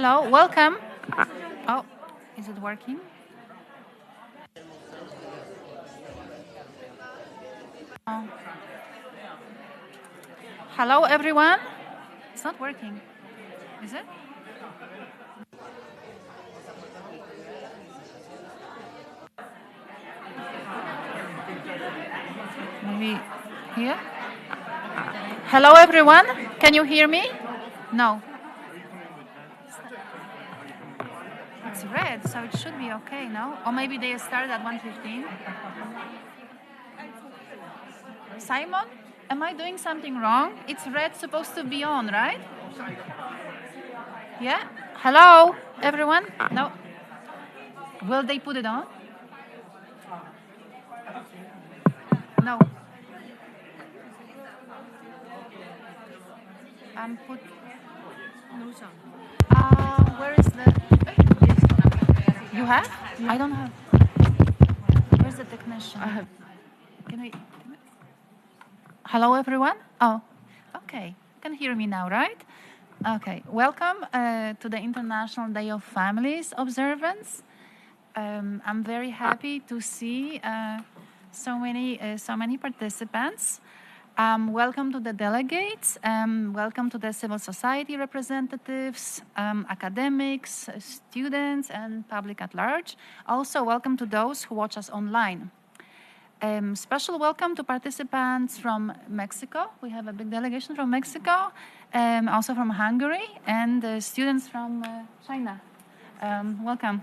Hello, welcome. Oh, is it working? Oh. Hello, everyone. It's not working, is it? Maybe here? Hello, everyone. Can you hear me? No. It's red, so it should be okay, no? Or maybe they started at 1:15. Simon, am I doing something wrong? It's red, supposed to be on, right? Yeah? Hello, everyone? No? Will they put it on? No. Put. Where is the? You have? I don't have. Where's the technician? I have. Can we? Hello, everyone. Oh, okay. You can hear me now, right? Okay. Welcome to the International Day of Families observance. I'm very happy to see so many participants. Welcome to the delegates. Welcome to the civil society representatives, academics, students, and public at large. Also, welcome to those who watch us online. Special welcome to participants from Mexico. We have a big delegation from Mexico, also from Hungary, and students from China. Welcome.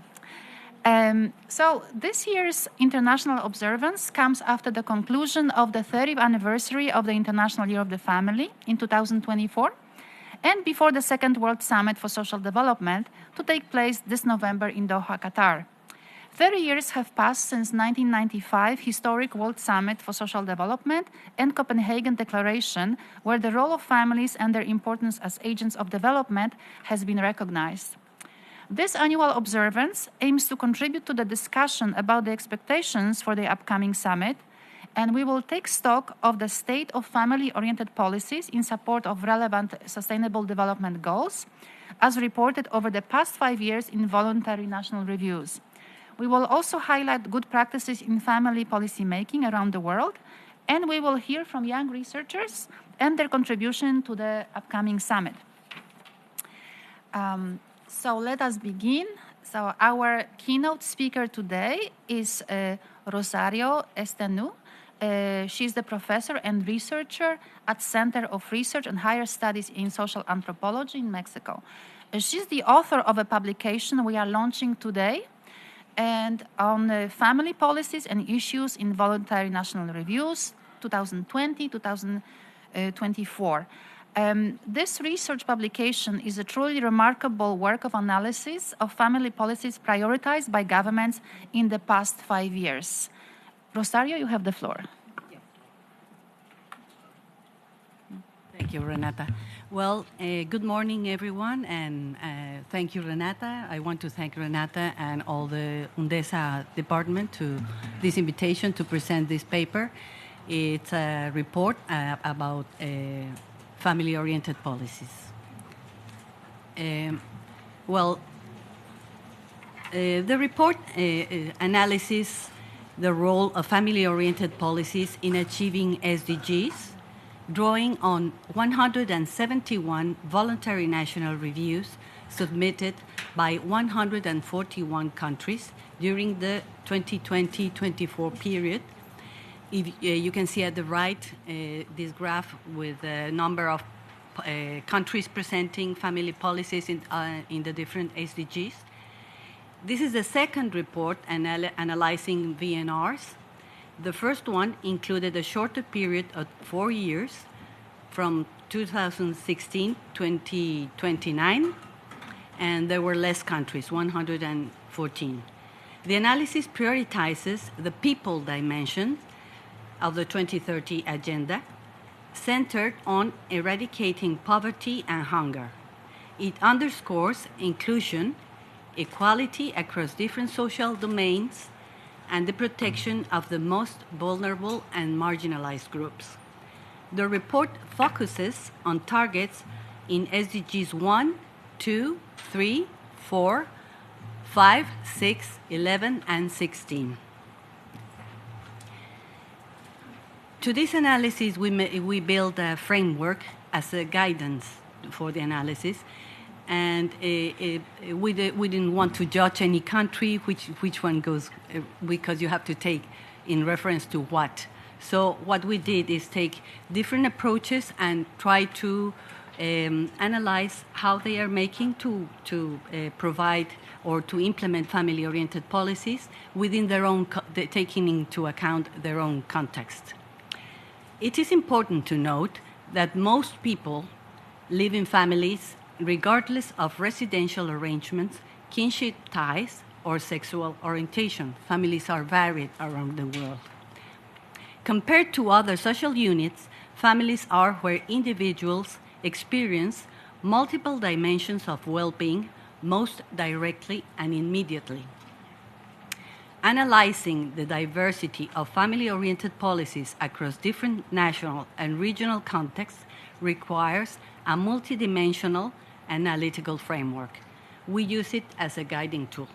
So this year's international observance comes after the conclusion of the 30th anniversary of the International Year of the Family in 2024, and before the Second World Summit for Social Development to take place this November in Doha, Qatar. 30 years have passed since 1995 historic World Summit for Social Development and Copenhagen Declaration, where the role of families and their importance as agents of development has been recognized. This annual observance aims to contribute to the discussion about the expectations for the upcoming summit, and we will take stock of the state of family-oriented policies in support of relevant sustainable development goals, as reported over the past 5 years in voluntary national reviews. We will also highlight good practices in family policymaking around the world, and we will hear from young researchers and their contribution to the upcoming summit. So let us begin. So our keynote speaker today is Rosario Estenu. She's the professor and researcher at Center of Research and Higher Studies in Social Anthropology in Mexico. She's the author of a publication we are launching today and on family policies and issues in voluntary national reviews 2020-2024. This research publication is a truly remarkable work of analysis of family policies prioritized by governments in the past 5 years. Rosario, you have the floor. Thank you, Renata. Well, good morning, everyone, and thank you, Renata. I want to thank Renata and all the UNDESA department to this invitation to present this paper. It's a report about family-oriented policies. The report analyzes the role of family-oriented policies in achieving SDGs, drawing on 171 voluntary national reviews submitted by 141 countries during the 2020-24 period. You can see at the right this graph with a number of countries presenting family policies in the different SDGs. This is the second report analyzing VNRs. The first one included a shorter period of 4 years from 2016 to 2029, and there were less countries, 114. The analysis prioritizes the people dimension of the 2030 agenda, centered on eradicating poverty and hunger. It underscores inclusion, equality across different social domains, and the protection of the most vulnerable and marginalized groups. The report focuses on targets in SDGs 1, 2, 3, 4, 5, 6, 11, and 16. To this analysis, we build a framework as a guidance for the analysis, and we didn't want to judge any country, which one goes, because you have to take in reference to what. So what we did is take different approaches and try to analyze how they are making to provide or to implement family-oriented policies within their own, taking into account their own context. It is important to note that most people live in families regardless of residential arrangements, kinship ties, or sexual orientation. Families are varied around the world. Compared to other social units, families are where individuals experience multiple dimensions of well-being most directly and immediately. Analyzing the diversity of family-oriented policies across different national and regional contexts requires a multidimensional analytical framework. We use it as a guiding tool.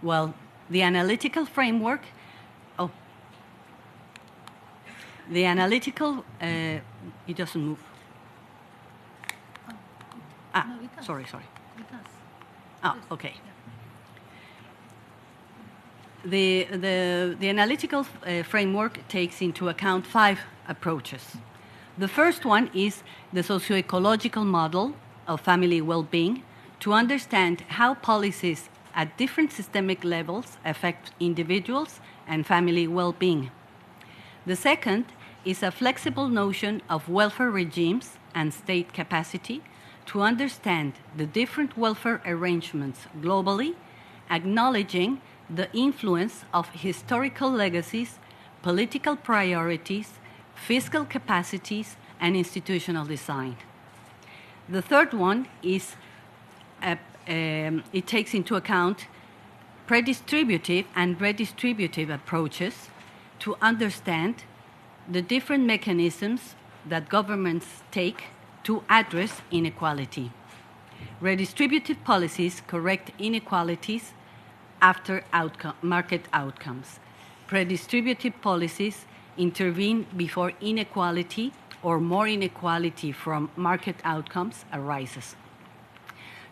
Well, the analytical framework, it doesn't move. No, it does. Sorry. It does. Okay. The analytical framework takes into account 5 approaches. The first one is the socio-ecological model of family well-being to understand how policies at different systemic levels affect individuals and family well-being. The second is a flexible notion of welfare regimes and state capacity to understand the different welfare arrangements globally, acknowledging the influence of historical legacies, political priorities, fiscal capacities, and institutional design. The third one is it takes into account predistributive and redistributive approaches to understand the different mechanisms that governments take to address inequality. Redistributive policies correct inequalities after market outcomes. Predistributive policies intervene before inequality or more inequality from market outcomes arises.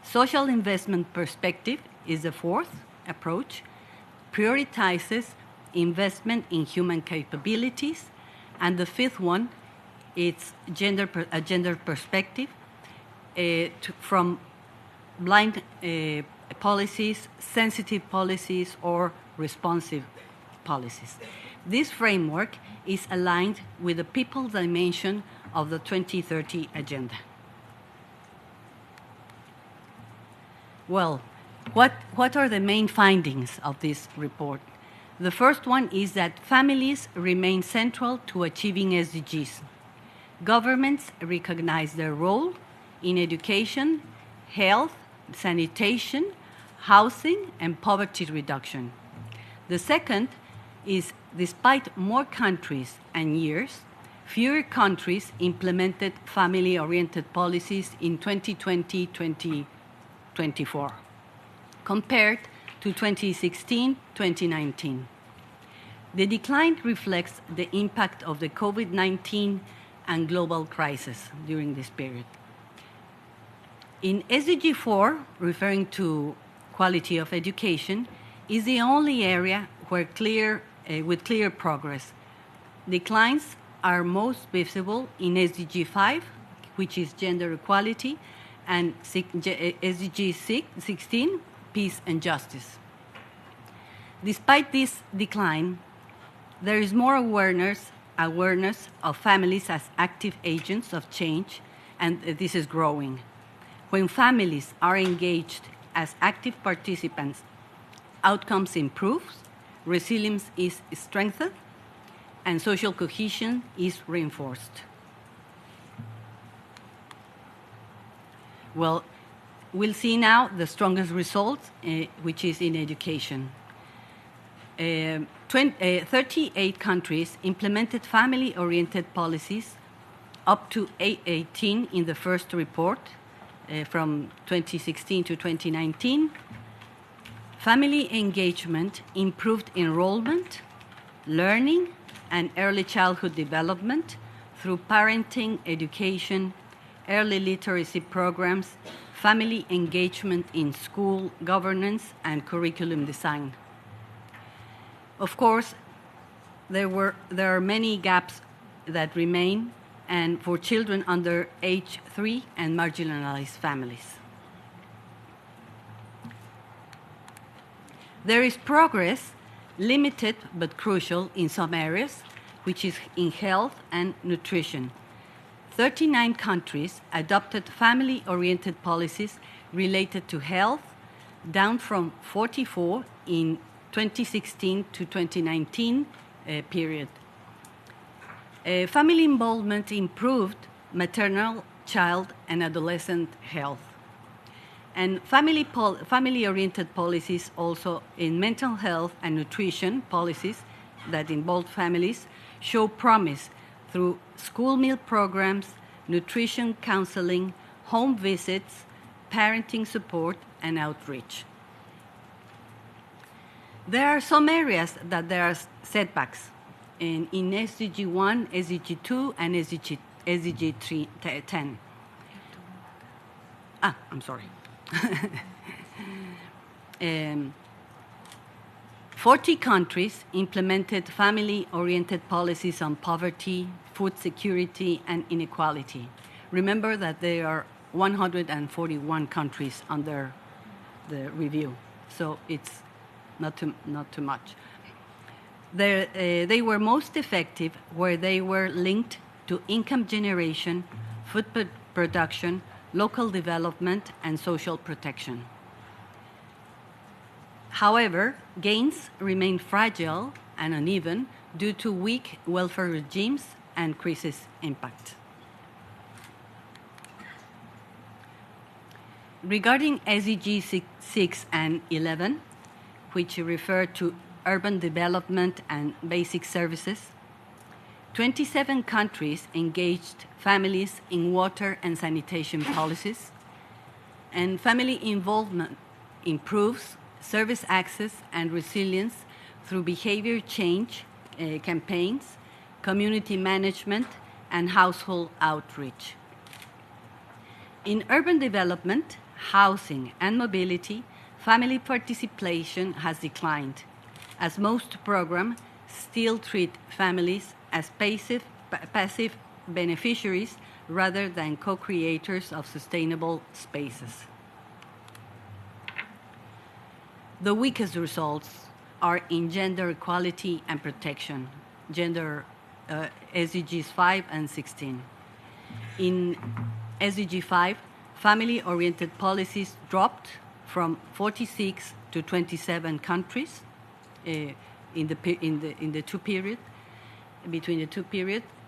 Social investment perspective is the fourth approach, prioritizes investment in human capabilities, and the fifth one is a gender perspective from blind policies, sensitive policies, or responsive policies. This framework is aligned with the people dimension of the 2030 Agenda. Well, what are the main findings of this report? The first one is that families remain central to achieving SDGs. Governments recognize their role in education, health, sanitation, housing, and poverty reduction. The second is, despite more countries and years, fewer countries implemented family-oriented policies in 2020-2024 compared to 2016-2019. The decline reflects the impact of the COVID-19 and global crisis during this period. In SDG 4, referring to quality of education, is the only area where with clear progress. Declines are most visible in SDG 5, which is gender equality, and SDG 16, peace and justice. Despite this decline, there is more awareness of families as active agents of change, and this is growing. When families are engaged as active participants, outcomes improve, resilience is strengthened, and social cohesion is reinforced. Well, we'll see now the strongest results, which is in education. 38 countries implemented family-oriented policies up to 18 in the first report from 2016 to 2019. Family engagement improved enrollment, learning, and early childhood development through parenting, education, early literacy programs, family engagement in school governance, and curriculum design. Of course, there are many gaps that remain, and for children under age 3 and marginalized families. There is progress, limited but crucial in some areas, which is in health and nutrition. 39 countries adopted family-oriented policies related to health, down from 44 in 2016 to 2019 period. Family involvement improved maternal, child, and adolescent health. And family-oriented policies also in mental health and nutrition policies that involve families show promise through school meal programs, nutrition counseling, home visits, parenting support, and outreach. There are some areas that there are setbacks in SDG 1, SDG 2, and SDG 10. I'm sorry. 40 countries implemented family-oriented policies on poverty, food security, and inequality. Remember that there are 141 countries under the review, so it's not too much. They were most effective where they were linked to income generation, food production, local development, and social protection. However, gains remain fragile and uneven due to weak welfare regimes and crisis impact. Regarding SDG 6 and 11, which refer to urban development and basic services, 27 countries engaged families in water and sanitation policies, and family involvement improves service access and resilience through behavior change campaigns, community management, and household outreach. In urban development, housing, and mobility, family participation has declined, as most programs still treat families as passive beneficiaries rather than co-creators of sustainable spaces. The weakest results are in gender equality and protection, SDGs 5 and 16. In SDG 5, family-oriented policies dropped from 46 to 27 countries between the two periods.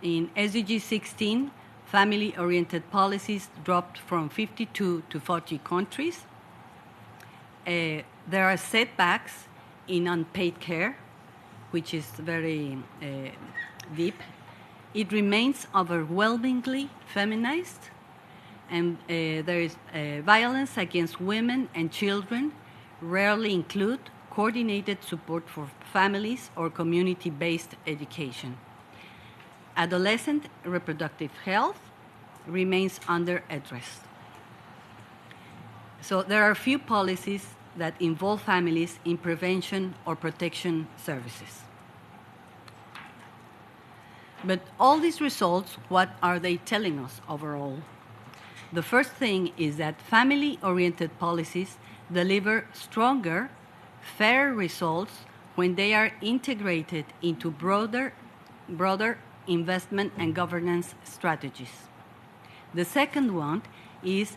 In SDG 16, family-oriented policies dropped from 52 to 40 countries. There are setbacks in unpaid care, which is very deep. It remains overwhelmingly feminized, and there is violence against women and children rarely include coordinated support for families or community-based education. Adolescent reproductive health remains under address. So there are few policies that involve families in prevention or protection services. But all these results, what are they telling us overall? The first thing is that family-oriented policies deliver stronger, fair results when they are integrated into broader investment and governance strategies. The second one is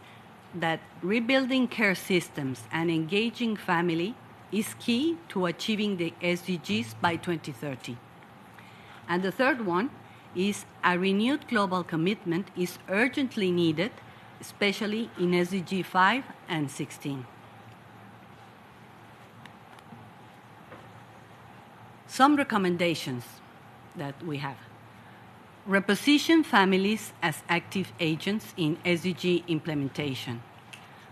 that rebuilding care systems and engaging family is key to achieving the SDGs by 2030. And the third one is a renewed global commitment is urgently needed, especially in SDG 5 and 16. Some recommendations that we have. Reposition families as active agents in SDG implementation.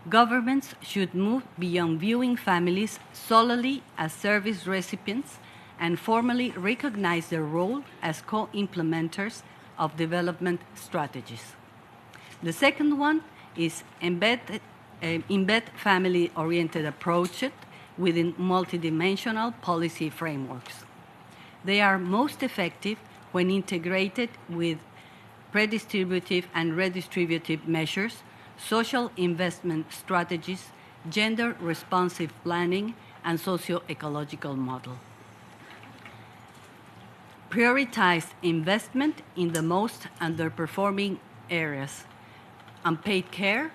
Governments should move beyond viewing families solely as service recipients and formally recognize their role as co-implementers of development strategies. The second one is embed family-oriented approaches within multidimensional policy frameworks. They are most effective when integrated with predistributive and redistributive measures, social investment strategies, gender-responsive planning, and socio-ecological model. Prioritize investment in the most underperforming areas: unpaid care,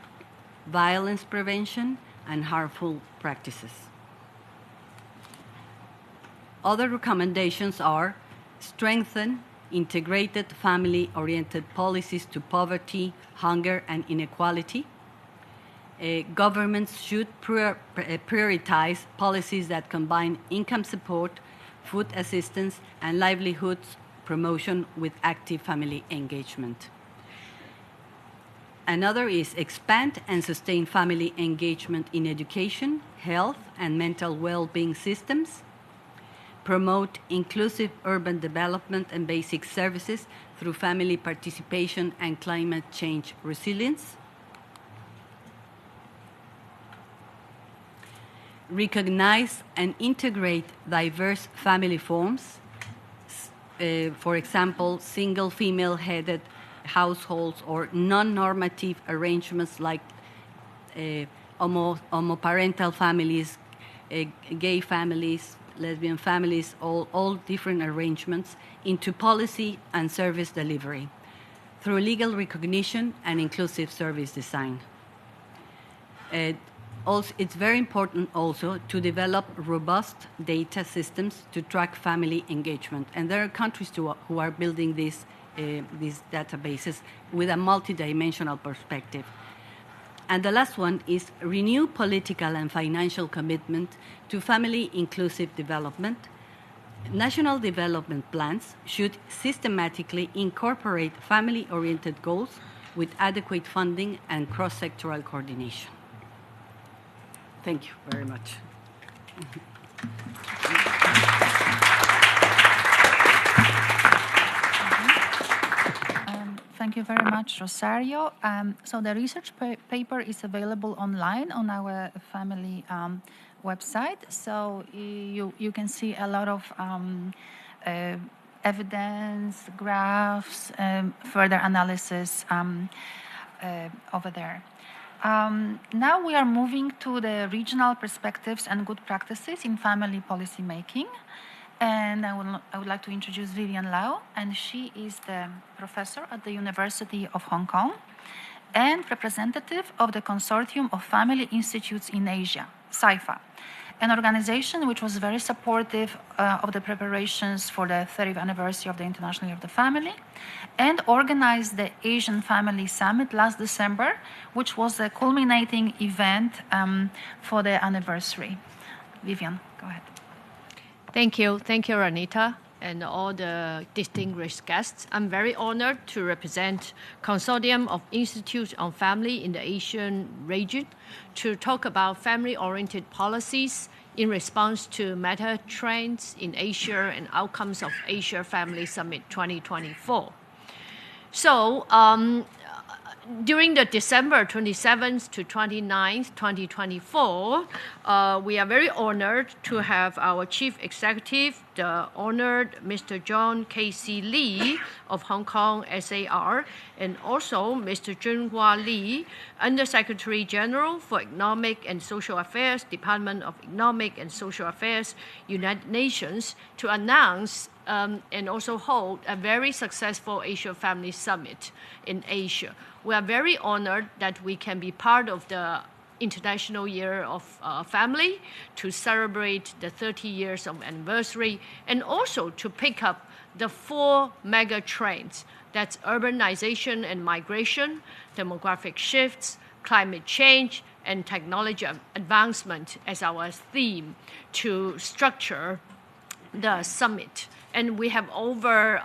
violence prevention, and harmful practices. Other recommendations are strengthen integrated family-oriented policies to poverty, hunger, and inequality. Governments should prioritize policies that combine income support, food assistance, and livelihoods promotion with active family engagement. Another is expand and sustain family engagement in education, health, and mental well-being systems. Promote inclusive urban development and basic services through family participation and climate change resilience. Recognize and integrate diverse family forms, for example, single female-headed households or non-normative arrangements like homoparental families, gay families, lesbian families, all different arrangements into policy and service delivery through legal recognition and inclusive service design. It's very important also to develop robust data systems to track family engagement. And there are countries who are building these databases with a multidimensional perspective. And the last one is renew political and financial commitment to family inclusive development. National development plans should systematically incorporate family-oriented goals with adequate funding and cross-sectoral coordination. Thank you very much. Thank you very much, Rosario. So the research paper is available online on our family website. So you can see a lot of evidence, graphs, further analysis over there. Now we are moving to the regional perspectives and good practices in family policy making. And I would like to introduce Vivian Lau, and she is the professor at the University of Hong Kong and representative of the Consortium of Family Institutes in Asia, SAIFA, an organization which was very supportive of the preparations for the 30th anniversary of the International Year of the Family and organized the Asian Family Summit last December, which was a culminating event for the anniversary. Vivian, go ahead. Thank you, Ranita, and all the distinguished guests. I'm very honored to represent Consortium of Institutes on Family in the Asian region to talk about family-oriented policies in response to meta trends in Asia and outcomes of Asia Family Summit 2024. So, during the December 27th to 29th, 2024, we are very honored to have our Chief Executive, the honored Mr. John K.C. Lee of Hong Kong SAR, and also Mr. Junhua Lee, Undersecretary General for Economic and Social Affairs, Department of Economic and Social Affairs, United Nations, to announce and also hold a very successful Asia Family Summit in Asia. We are very honored that we can be part of the International Year of Family to celebrate the 30 years of anniversary and also to pick up the 4 mega trends. That's urbanization and migration, demographic shifts, climate change, and technology advancement as our theme to structure the summit And we have over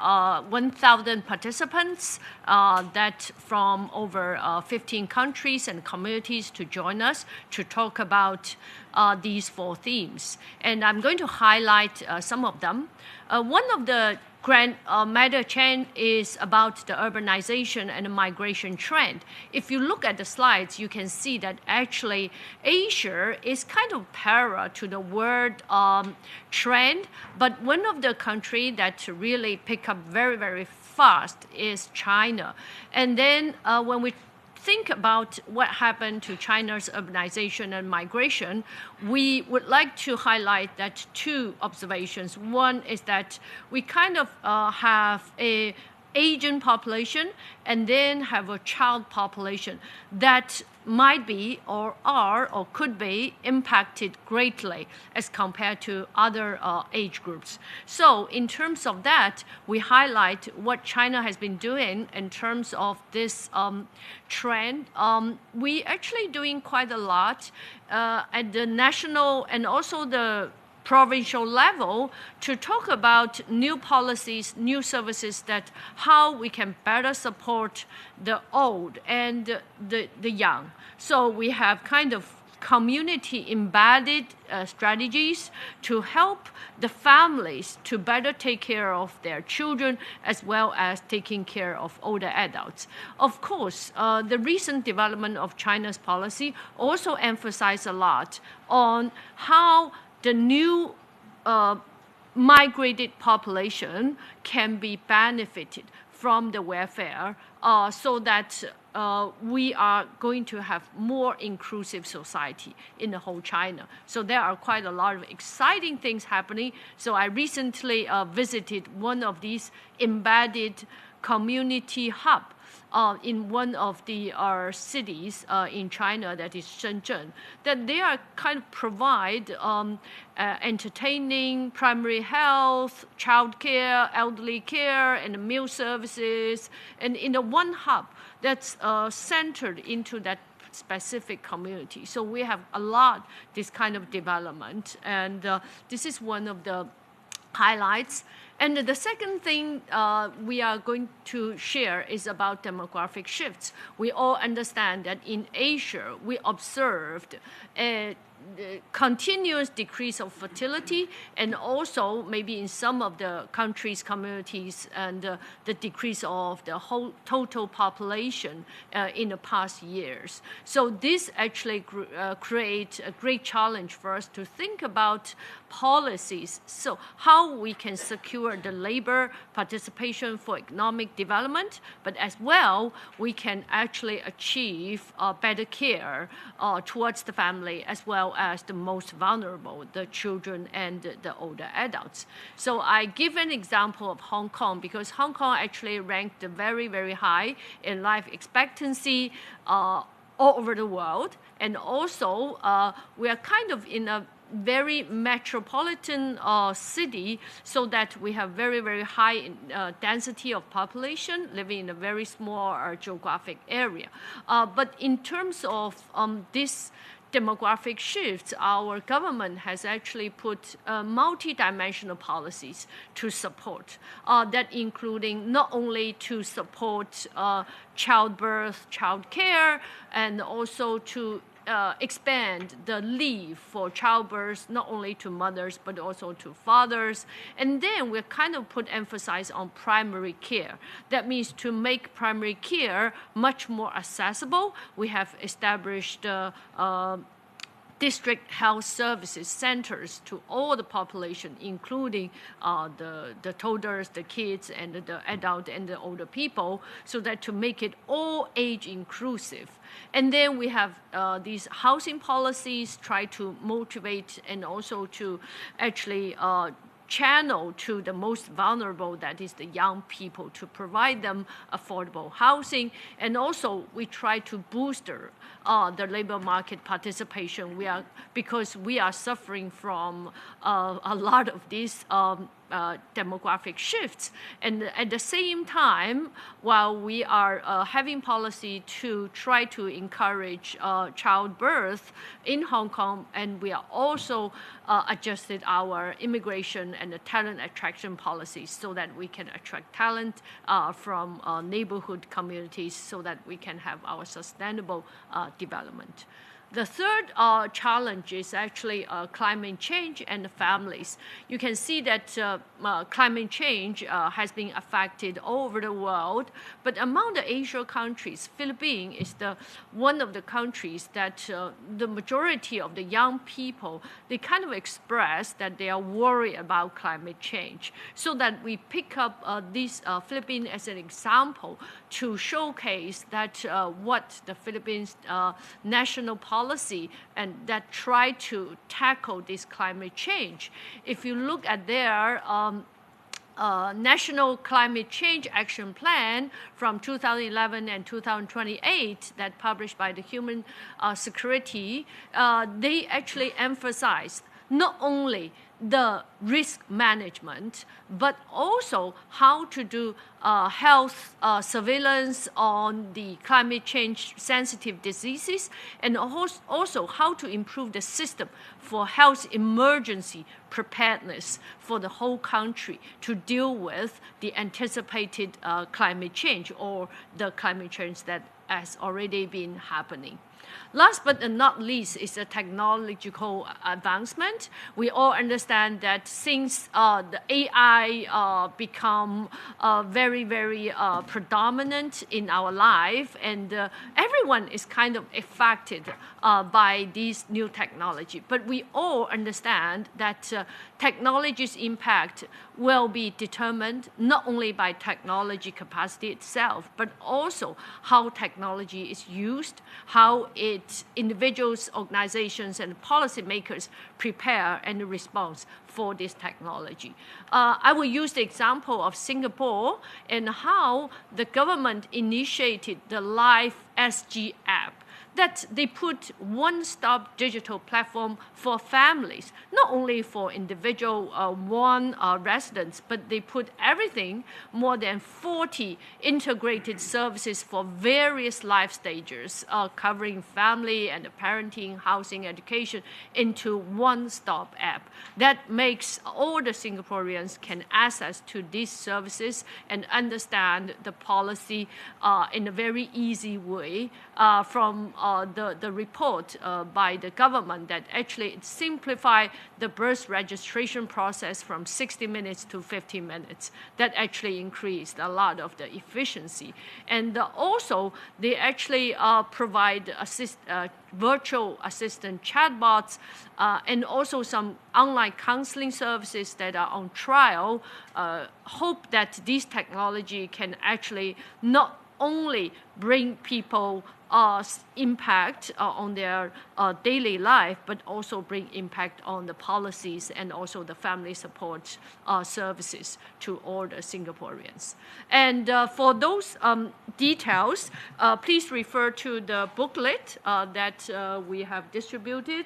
1,000 participants that from over 15 countries and communities to join us to talk about these 4 themes. And I'm going to highlight some of them. One of the grand meta trend is about the urbanization and the migration trend. If you look at the slides, you can see that actually Asia is kind of parallel to the world trend, but one of the countries that really pick up very, very fast is China. And then when we think about what happened to China's urbanization and migration, we would like to highlight that 2 observations. One is that we kind of have a Asian population and then have a child population that might be or are or could be impacted greatly as compared to other age groups. So in terms of that, we highlight what China has been doing in terms of this trend. We actually doing quite a lot at the national and also the provincial level to talk about new policies, new services, that how we can better support the old and the young. So we have kind of community embedded strategies to help the families to better take care of their children as well as taking care of older adults. Of course, the recent development of China's policy also emphasized a lot on how the new migrated population can be benefited from the welfare so that we are going to have more inclusive society in the whole China. So there are quite a lot of exciting things happening. So I recently visited one of these embedded community hub in one of the cities in China, that is Shenzhen, that they are kind of provide entertaining, primary health, child care, elderly care, and meal services, and in the one hub that's centered into that specific community. So we have a lot this kind of development, and this is one of the highlights. And the second thing we are going to share is about demographic shifts. We all understand that in Asia, we observed a continuous decrease of fertility, and also maybe in some of the countries, communities, and the decrease of the whole total population in the past years. So this actually creates a great challenge for us to think about policies. So how we can secure the labor participation for economic development, but as well, we can actually achieve better care towards the family as well as the most vulnerable, the children and the older adults. So I give an example of Hong Kong, because Hong Kong actually ranked very, very high in life expectancy all over the world. And also, we are kind of in a very metropolitan city, so that we have very, very high density of population living in a very small geographic area. But in terms of this demographic shifts, our government has actually put multi-dimensional policies to support, that including not only to support childbirth, child care, and also to expand the leave for childbirth, not only to mothers, but also to fathers. And then we kind of put emphasis on primary care. That means to make primary care much more accessible, we have established district health services centers to all the population, including the toddlers, the kids, and the adult and the older people, so that to make it all age inclusive. And then we have these housing policies, try to motivate and also to actually channel to the most vulnerable, that is the young people, to provide them affordable housing. And also we try to boost the labor market participation. Because we are suffering from a lot of these demographic shifts. And at the same time, while we are having policy to try to encourage childbirth in Hong Kong, and we are also adjusted our immigration and the talent attraction policies so that we can attract talent from neighborhood communities so that we can have our sustainable development. The third challenge is actually climate change and the families. You can see that climate change has been affected all over the world, but among the Asian countries, Philippines is one of the countries that the majority of the young people, they kind of express that they are worried about climate change. So that we pick up this Philippines as an example to showcase that what the Philippines national policy and that try to tackle this climate change. If you look at their National Climate Change Action Plan from 2011 and 2028 that published by the Human Security, they actually emphasize not only the risk management, but also how to do health surveillance on the climate change sensitive diseases, and also how to improve the system for health emergency preparedness for the whole country to deal with the anticipated climate change or the climate change that has already been happening. Last but not least is the technological advancement. We all understand that since the AI become very, very predominant in our life, and everyone is kind of affected by this new technology. But we all understand that technology's impact will be determined not only by technology capacity itself, but also how technology is used, how individuals, organizations, and policymakers prepare and respond for this technology. I will use the example of Singapore and how the government initiated the Life SG app, that they put one-stop digital platform for families, not only for individual one residents, but they put everything, more than 40 integrated services for various life stages, covering family and parenting, housing, education, into one-stop app. That makes all the Singaporeans can access to these services and understand the policy in a very easy way from the report by the government that actually it simplified the birth registration process from 60 minutes to 50 minutes. That actually increased a lot of the efficiency. And also, they actually provide virtual assistant chatbots and also some online counseling services that are on trial. Hope that this technology can actually not only bring people impact on their daily life, but also bring impact on the policies and also the family support services to all the Singaporeans. And for those details, please refer to the booklet that we have distributed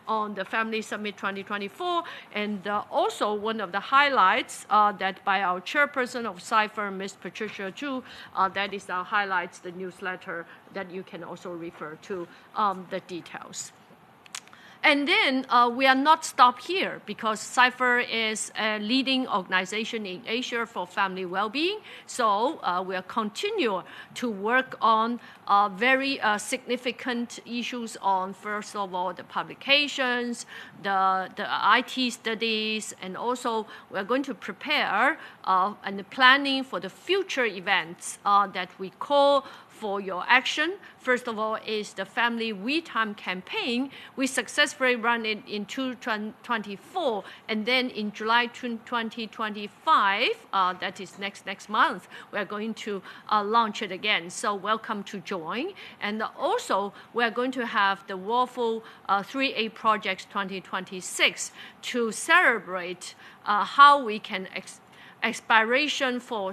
on the Family Summit 2024. And also one of the highlights that by our chairperson of CIFER, Ms. Patricia Chu, that is our highlights, the newsletter that you can also refer to the details. And then we are not stopped here because CIFER is a leading organization in Asia for family well-being. So we are continue to work on very significant issues on, first of all, the publications, the IT studies, and also we're going to prepare and planning for the future events that we call for your action. First of all is the Family We Time campaign. We successfully run it in 2024, and then in July 2025, that is next month, we're going to launch it again. So welcome to join. And also, we're going to have the Waffle 3A Projects 2026 to celebrate how we can aspiration for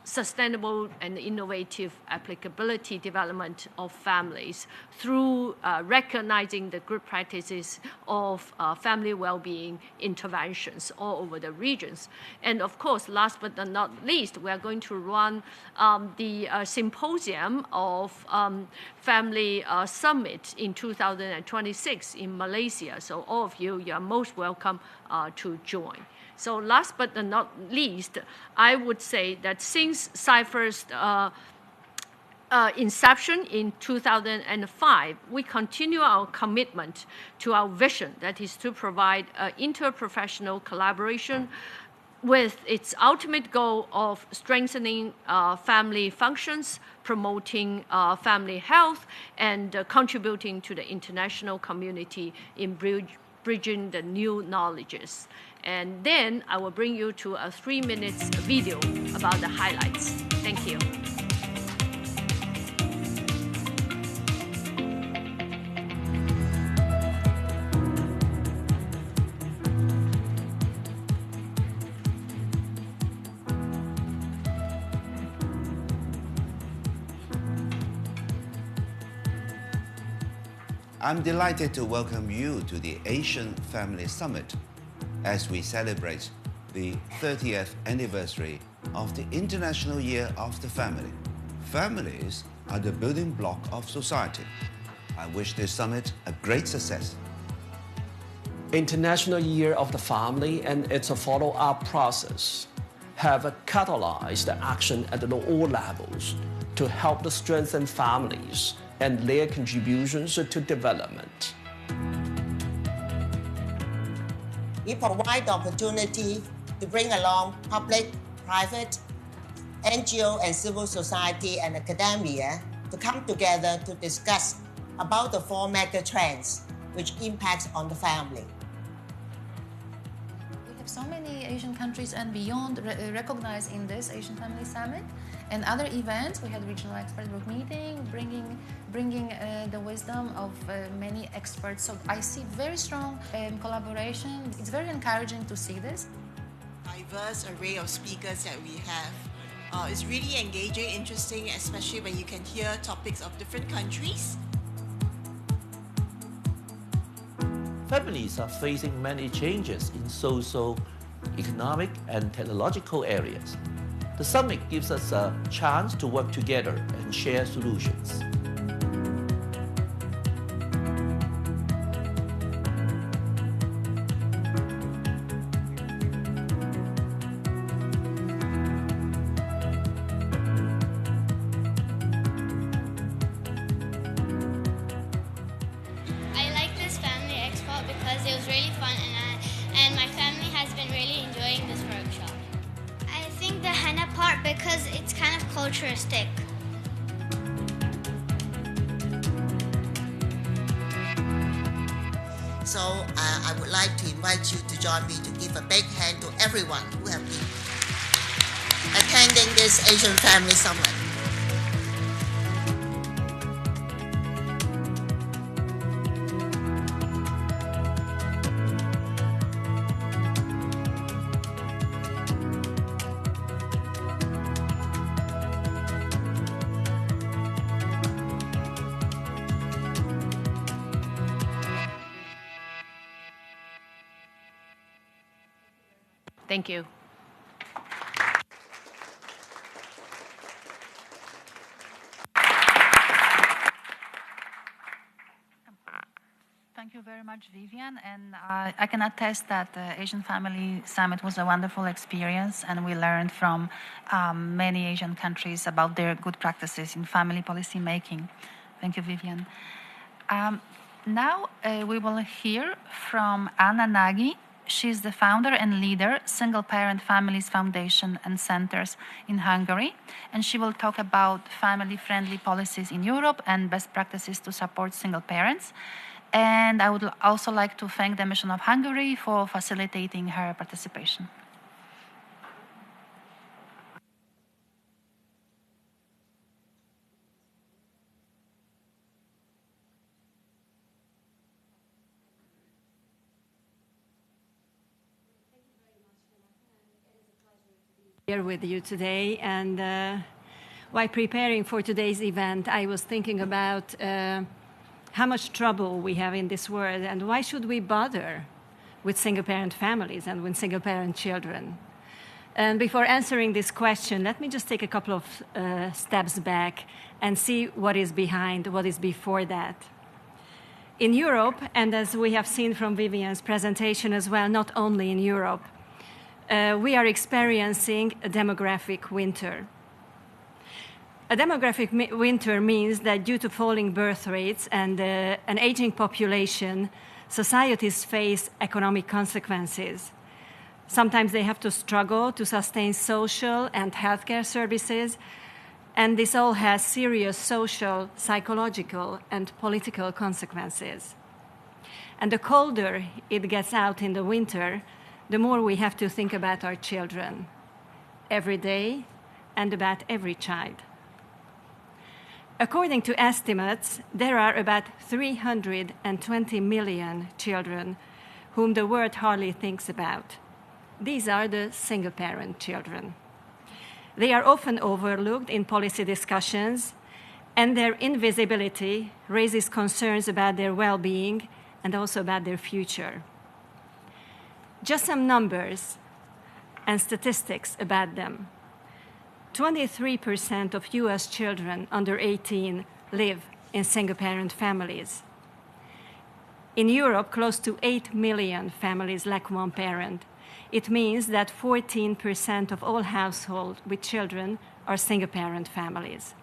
sustainable and innovative applicability development of families through recognizing the good practices of family well-being interventions all over the regions. And of course, last but not least, we are going to run the symposium of Family Summit in 2026 in Malaysia. So all of you, you are most welcome to join. So last but not least, I would say that since Cypher's inception in 2005, we continue our commitment to our vision, that is to provide interprofessional collaboration with its ultimate goal of strengthening family functions, promoting family health, and contributing to the international community in bridging the new knowledges. And then I will bring you to a 3-minute video about the highlights. Thank you. I'm delighted to welcome you to the Asian Family Summit as we celebrate the 30th anniversary of the International Year of the Family. Families are the building block of society. I wish this summit a great success. International Year of the Family and its follow-up process have catalyzed action at all levels to help strengthen families and their contributions to development. We provide the opportunity to bring along public, private, NGO and civil society and academia to come together to discuss about the 4 mega trends which impacts on the family. We have so many Asian countries and beyond recognized in this Asian Family Summit and other events. We had regional expert group meeting, bringing the wisdom of many experts. So I see very strong collaboration. It's very encouraging to see this. Diverse array of speakers that we have. It's really engaging, interesting, especially when you can hear topics of different countries. Families are facing many changes in social, economic, and technological areas. The summit gives us a chance to work together and share solutions. I like this family expo because it was really fun and my family has been really enjoying this workshop. I think the henna part because it's kind of culturistic. So I would like to invite you to join me to give a big hand to everyone who have been attending this Asian Family Summit. Thank you. Thank you very much, Vivian. And I can attest that the Asian Family Summit was a wonderful experience, and we learned from many Asian countries about their good practices in family policy making. Thank you, Vivian. Now we will hear from Anna Nagy. She's the founder and leader, Single Parent Families Foundation and Centers in Hungary, and she will talk about family-friendly policies in Europe and best practices to support single parents. And I would also like to thank the Mission of Hungary for facilitating her participation. here with you today. And while preparing for today's event, I was thinking about how much trouble we have in this world and why should we bother with single-parent families and with single-parent children. And before answering this question, let me just take a couple of steps back and see what is behind, what is before that. In Europe, and as we have seen from Vivian's presentation as well, not only in Europe, we are experiencing a demographic winter. A demographic winter means that due to falling birth rates and an aging population, societies face economic consequences. Sometimes they have to struggle to sustain social and healthcare services, and this all has serious social, psychological, and political consequences. And the colder it gets out in the winter, the more we have to think about our children, every day, and about every child. According to estimates, there are about 320 million children whom the world hardly thinks about. These are the single-parent children. They are often overlooked in policy discussions, and their invisibility raises concerns about their well-being and also about their future. Just some numbers and statistics about them. 23% of US children under 18 live in single-parent families. In Europe, close to 8 million families lack one parent. It means that 14% of all households with children are single-parent families.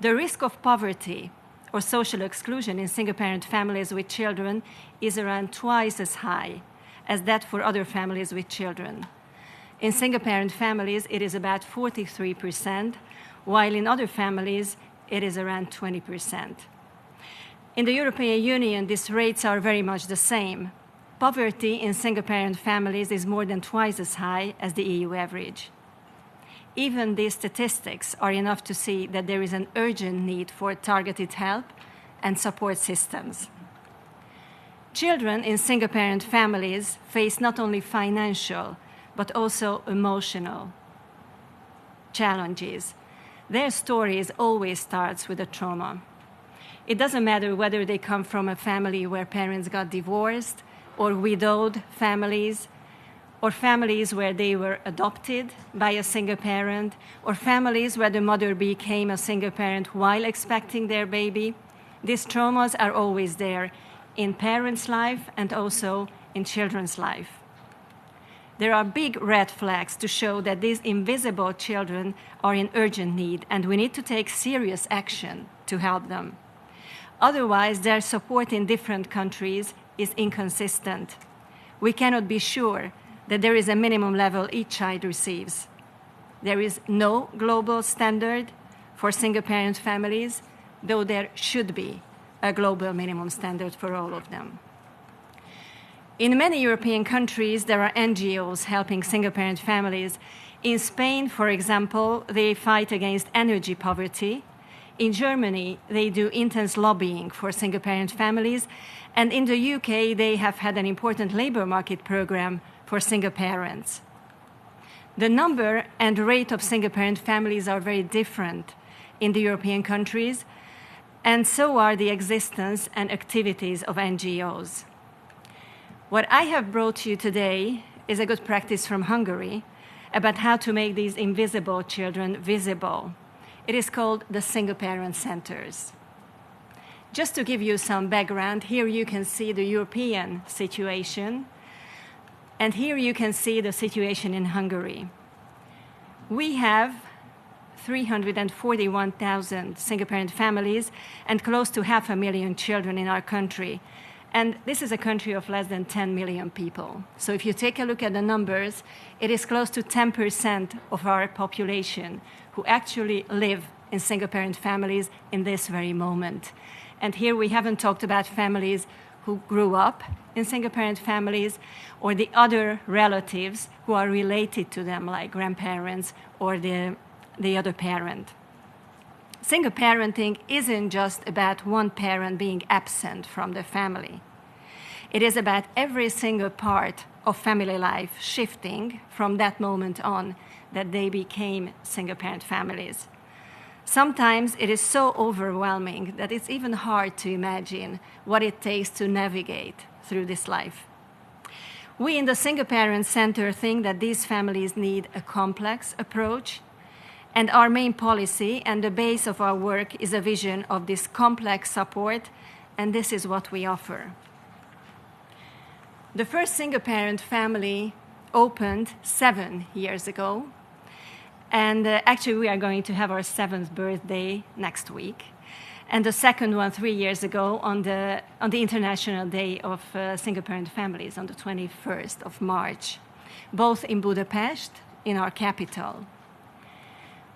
The risk of poverty or social exclusion in single-parent families with children is around twice as high as that for other families with children. In single-parent families, it is about 43%, while in other families, it is around 20%. In the European Union, these rates are very much the same. Poverty in single-parent families is more than twice as high as the EU average. Even these statistics are enough to see that there is an urgent need for targeted help and support systems. Children in single-parent families face not only financial, but also emotional challenges. Their stories always starts with a trauma. It doesn't matter whether they come from a family where parents got divorced, or widowed families, or families where they were adopted by a single parent, or families where the mother became a single parent while expecting their baby. These traumas are always there in parents' life and also in children's life. There are big red flags to show that these invisible children are in urgent need, and we need to take serious action to help them. Otherwise, their support in different countries is inconsistent. We cannot be sure that there is a minimum level each child receives. There is no global standard for single-parent families, though there should be a global minimum standard for all of them. In many European countries, there are NGOs helping single-parent families. In Spain, for example, they fight against energy poverty. In Germany, they do intense lobbying for single-parent families. And in the UK, they have had an important labor market program for single parents. The number and rate of single-parent families are very different in the European countries, and so are the existence and activities of NGOs. What I have brought to you today is a good practice from Hungary about how to make these invisible children visible. It is called the single-parent centers. Just to give you some background, here you can see the European situation, and here you can see the situation in Hungary. We have 341,000 single-parent families and close to 500,000 children in our country. And this is a country of less than 10 million people. So if you take a look at the numbers, it is close to 10% of our population who actually live in single-parent families in this very moment. And here we haven't talked about families who grew up in single-parent families or the other relatives who are related to them, like grandparents or the other parent. Single parenting isn't just about one parent being absent from the family. It is about every single part of family life shifting from that moment on that they became single-parent families. Sometimes it is so overwhelming that it's even hard to imagine what it takes to navigate through this life. We in the Single Parent Center think that these families need a complex approach, and our main policy and the base of our work is a vision of this complex support, and this is what we offer. The first single-parent family opened 7 years ago, and actually we are going to have our 7th birthday next week. And the second one 3 years ago on the International Day of Single-Parent Families on the 21st of March, both in Budapest, in our capital.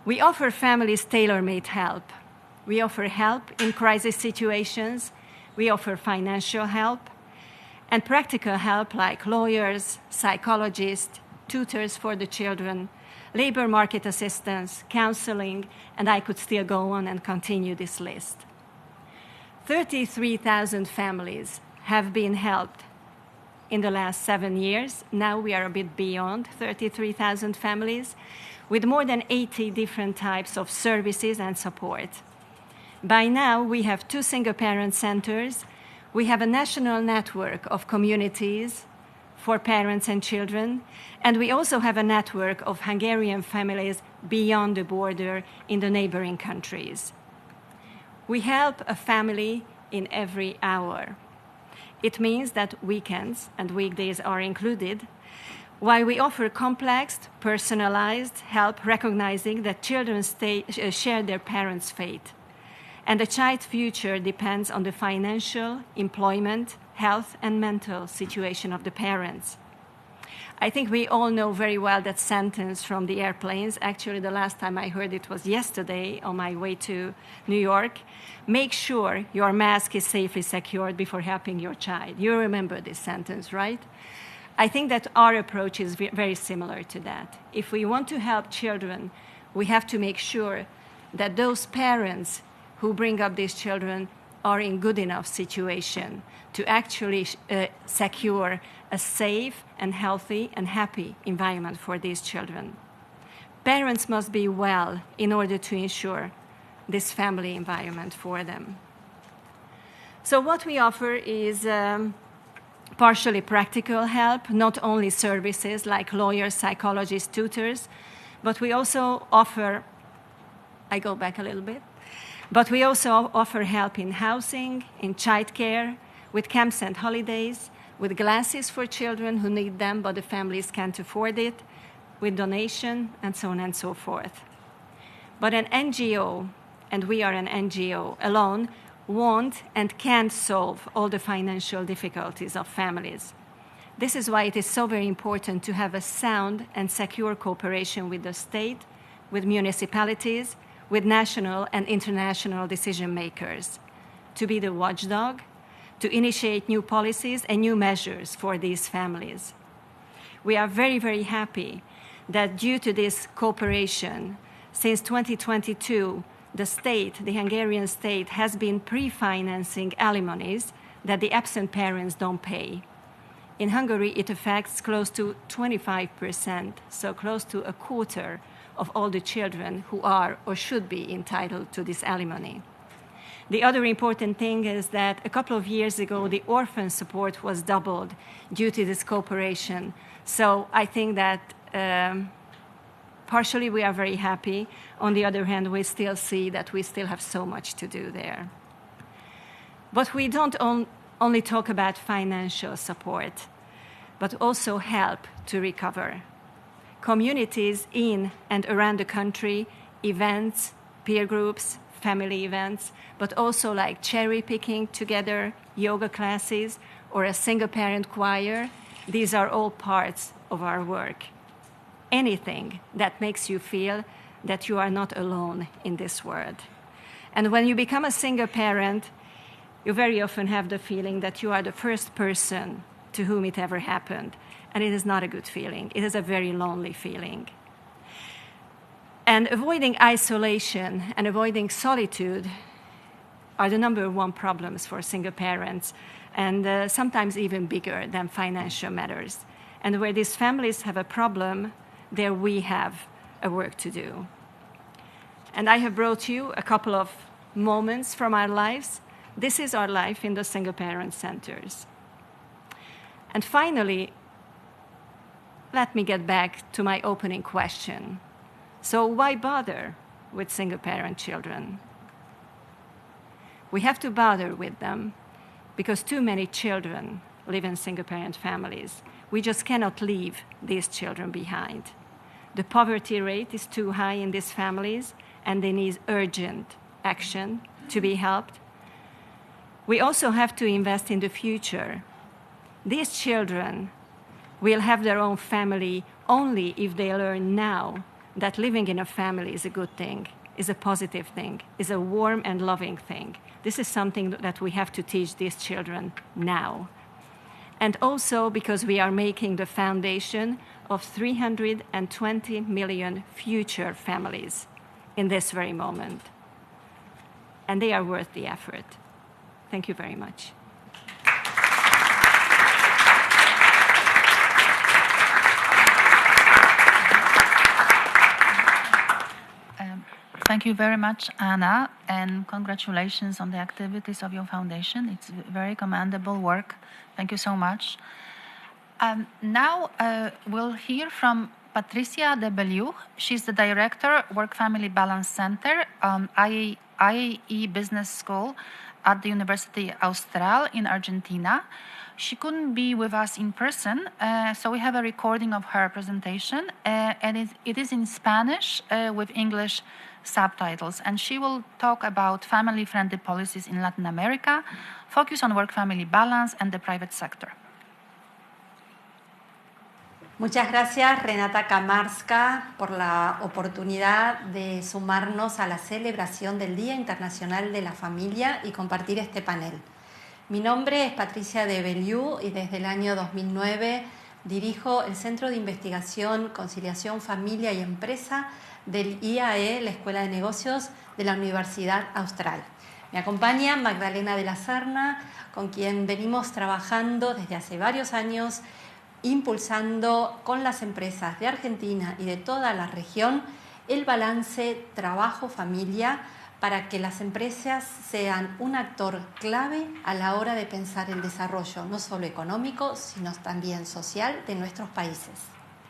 We offer families tailor-made help. We offer help in crisis situations. We offer financial help and practical help like lawyers, psychologists, tutors for the children, labor market assistance, counseling, and I could still go on and continue this list. 33,000 families have been helped in the last 7 years. Now we are a bit beyond 33,000 families with more than 80 different types of services and support. By now, we have 2 single-parent centers. We have a national network of communities for parents and children, and we also have a network of Hungarian families beyond the border in the neighboring countries. We help a family in every hour. It means that weekends and weekdays are included, while we offer complex, personalized help, recognizing that children share their parents' fate, and the child's future depends on the financial, employment, health, and mental situation of the parents. I think we all know very well that sentence from the airplanes. Actually, the last time I heard it was yesterday on my way to New York. Make sure your mask is safely secured before helping your child. You remember this sentence, right? I think that our approach is very similar to that. If we want to help children, we have to make sure that those parents who bring up these children are in good enough situation to actually secure a safe and healthy and happy environment for these children. Parents must be well in order to ensure this family environment for them. So what we offer is partially practical help, not only services like lawyers, psychologists, tutors, but we also offer, I go back a little bit, but we also offer help in housing, in childcare, with camps and holidays, with glasses for children who need them but the families can't afford it, with donation, and so on and so forth. But an NGO, and we are an NGO alone, won't and can't solve all the financial difficulties of families. This is why it is so very important to have a sound and secure cooperation with the state, with municipalities, with national and international decision makers, to be the watchdog, to initiate new policies and new measures for these families. We are very, very happy that due to this cooperation, since 2022, the state, the Hungarian state, has been pre-financing alimonies that the absent parents don't pay. In Hungary, it affects close to 25%, so close to a quarter of all the children who are or should be entitled to this alimony. The other important thing is that a couple of years ago, the orphan support was doubled due to this cooperation. So I think that partially we are very happy. On the other hand, we still see that we still have so much to do there. But we don't only talk about financial support, but also help to recover. Communities in and around the country, events, peer groups, family events, but also like cherry picking together, yoga classes, or a single parent choir, these are all parts of our work. Anything that makes you feel that you are not alone in this world. And when you become a single parent, you very often have the feeling that you are the first person to whom it ever happened. And it is not a good feeling. It is a very lonely feeling. And avoiding isolation and avoiding solitude are the number one problems for single parents, and sometimes even bigger than financial matters. And where these families have a problem, there we have a work to do. And I have brought you a couple of moments from our lives. This is our life in the single-parent centers. And finally, let me get back to my opening question. So why bother with single-parent children? We have to bother with them because too many children live in single-parent families. We just cannot leave these children behind. The poverty rate is too high in these families, and they need urgent action to be helped. We also have to invest in the future. These children will have their own family only if they learn now that living in a family is a good thing, is a positive thing, is a warm and loving thing. This is something that we have to teach these children now. And also because we are making the foundation of 320 million future families in this very moment. And they are worth the effort. Thank you very much. Thank you very much, Anna, and congratulations on the activities of your foundation. It's very commendable work. Thank you so much. Now we'll hear from Patricia de Bellew. She's the director, Work Family Balance Center, IAE Business School at the University Austral in Argentina. She couldn't be with us in person, so we have a recording of her presentation, and it is in Spanish with English subtitles. And she will talk about family-friendly policies in Latin America, focus on work-family balance and the private sector. Muchas gracias, Renata Kamarska, por la oportunidad de sumarnos a la celebración del Día Internacional de la Familia y compartir este panel. Mi nombre es Patricia de Bellew y desde el año 2009 dirijo el Centro de Investigación, Conciliación, Familia y Empresa del IAE, la Escuela de Negocios de la Universidad Austral. Me acompaña Magdalena de la Serna, con quien venimos trabajando desde hace varios años, impulsando con las empresas de Argentina y de toda la región el balance trabajo-familia para que las empresas sean un actor clave a la hora de pensar el desarrollo, no solo económico, sino también social de nuestros países.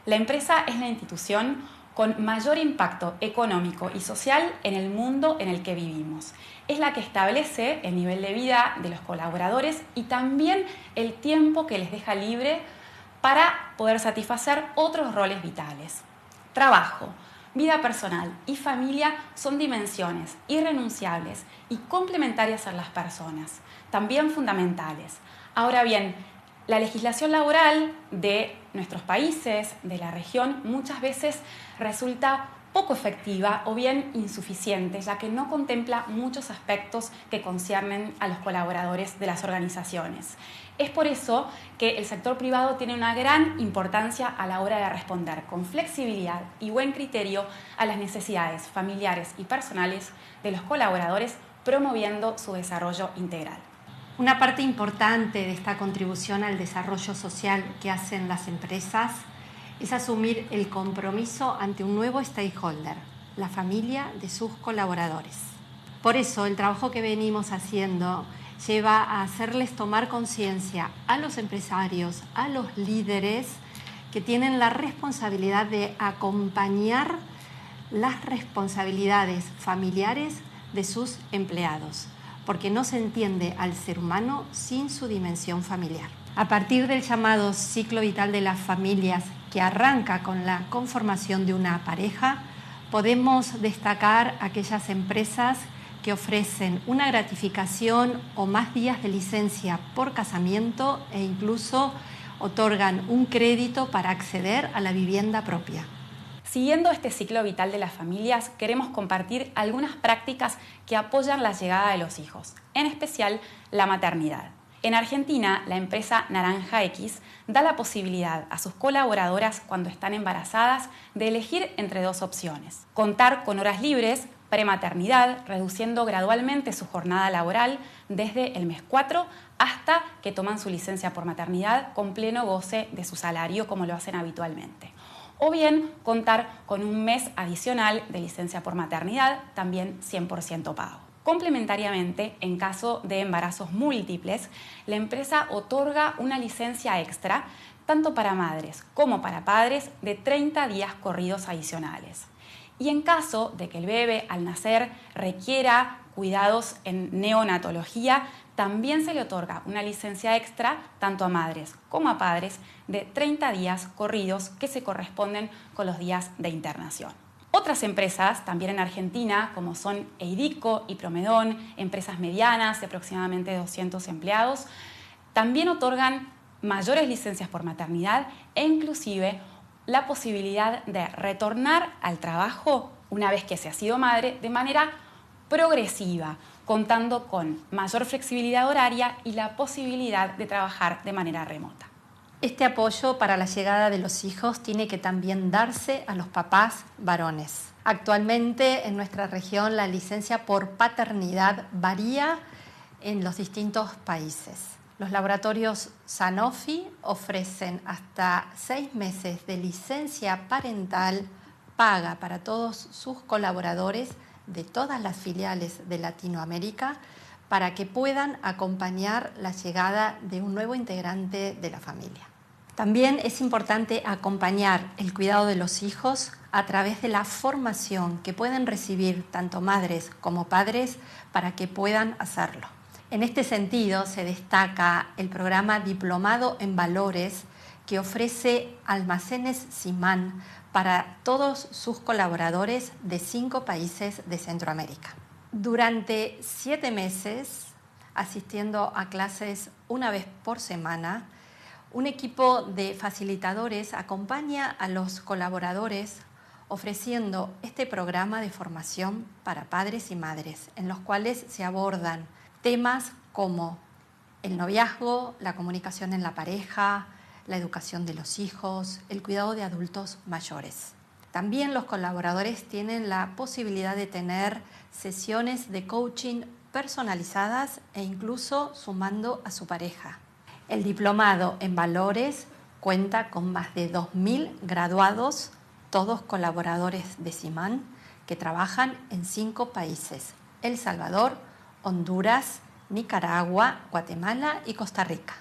La empresa es la institución con mayor impacto económico y social en el mundo en el que vivimos. Es la que establece el nivel de vida de los colaboradores y también el tiempo que les deja libre para poder satisfacer otros roles vitales. Trabajo, vida personal y familia son dimensiones irrenunciables y complementarias en las personas, también fundamentales. Ahora bien, la legislación laboral de nuestros países, de la región, muchas veces resulta poco efectiva o bien insuficiente, ya que no contempla muchos aspectos que conciernen a los colaboradores de las organizaciones. Es por eso que el sector privado tiene una gran importancia a la hora de responder con flexibilidad y buen criterio a las necesidades familiares y personales de los colaboradores, promoviendo su desarrollo integral. Una parte importante de esta contribución al desarrollo social que hacen las empresas es asumir el compromiso ante un nuevo stakeholder, la familia de sus colaboradores. Por eso el trabajo que venimos haciendo lleva a hacerles tomar conciencia a los empresarios, a los líderes que tienen la responsabilidad de acompañar las responsabilidades familiares de sus empleados, porque no se entiende al ser humano sin su dimensión familiar. A partir del llamado ciclo vital de las familias, que arranca con la conformación de una pareja, podemos destacar aquellas empresas que ofrecen una gratificación o más días de licencia por casamiento e incluso otorgan un crédito para acceder a la vivienda propia. Siguiendo este ciclo vital de las familias, queremos compartir algunas prácticas que apoyan la llegada de los hijos, en especial la maternidad. En Argentina, la empresa Naranja X da la posibilidad a sus colaboradoras cuando están embarazadas de elegir entre dos opciones: contar con horas libres prematernidad, reduciendo gradualmente su jornada laboral desde el mes 4 hasta que toman su licencia por maternidad con pleno goce de su salario, como lo hacen habitualmente. O bien contar con un mes adicional de licencia por maternidad, también 100% pago. Complementariamente, en caso de embarazos múltiples, la empresa otorga una licencia extra tanto para madres como para padres de 30 días corridos adicionales. Y en caso de que el bebé al nacer requiera cuidados en neonatología, también se le otorga una licencia extra tanto a madres como a padres de 30 días corridos que se corresponden con los días de internación. Otras empresas, también en Argentina, como son Eidico y Promedón, empresas medianas de aproximadamente 200 empleados, también otorgan mayores licencias por maternidad e inclusive la posibilidad de retornar al trabajo una vez que se ha sido madre de manera progresiva, contando con mayor flexibilidad horaria y la posibilidad de trabajar de manera remota. Este apoyo para la llegada de los hijos tiene que también darse a los papás varones. Actualmente en nuestra región la licencia por paternidad varía en los distintos países. Los laboratorios Sanofi ofrecen hasta 6 meses de licencia parental paga para todos sus colaboradores de todas las filiales de Latinoamérica para que puedan acompañar la llegada de un nuevo integrante de la familia. También es importante acompañar el cuidado de los hijos a través de la formación que pueden recibir tanto madres como padres para que puedan hacerlo. En este sentido, se destaca el programa Diplomado en Valores que ofrece Almacenes Simán para todos sus colaboradores de 5 países de Centroamérica. Durante 7 meses, asistiendo a clases una vez por semana, un equipo de facilitadores acompaña a los colaboradores ofreciendo este programa de formación para padres y madres, en los cuales se abordan temas como el noviazgo, la comunicación en la pareja, la educación de los hijos, el cuidado de adultos mayores. También los colaboradores tienen la posibilidad de tener sesiones de coaching personalizadas e incluso sumando a su pareja. El diplomado en valores cuenta con más de 2.000 graduados, todos colaboradores de Simán, que trabajan en 5 países: El Salvador, Honduras, Nicaragua, Guatemala y Costa Rica.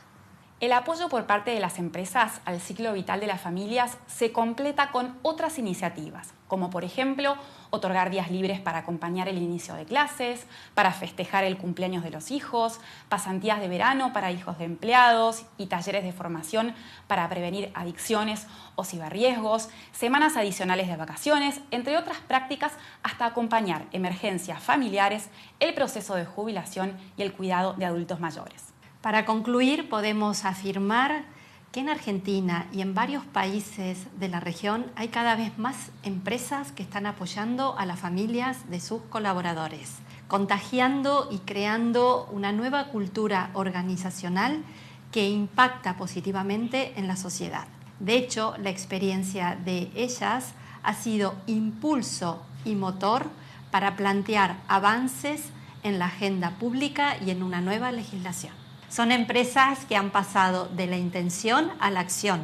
El apoyo por parte de las empresas al ciclo vital de las familias se completa con otras iniciativas, como por ejemplo otorgar días libres para acompañar el inicio de clases, para festejar el cumpleaños de los hijos, pasantías de verano para hijos de empleados y talleres de formación para prevenir adicciones o ciberriesgos, semanas adicionales de vacaciones, entre otras prácticas, hasta acompañar emergencias familiares, el proceso de jubilación y el cuidado de adultos mayores. Para concluir, podemos afirmar que en Argentina y en varios países de la región hay cada vez más empresas que están apoyando a las familias de sus colaboradores, contagiando y creando una nueva cultura organizacional que impacta positivamente en la sociedad. De hecho, la experiencia de ellas ha sido impulso y motor para plantear avances en la agenda pública y en una nueva legislación. Son empresas que han pasado de la intención a la acción,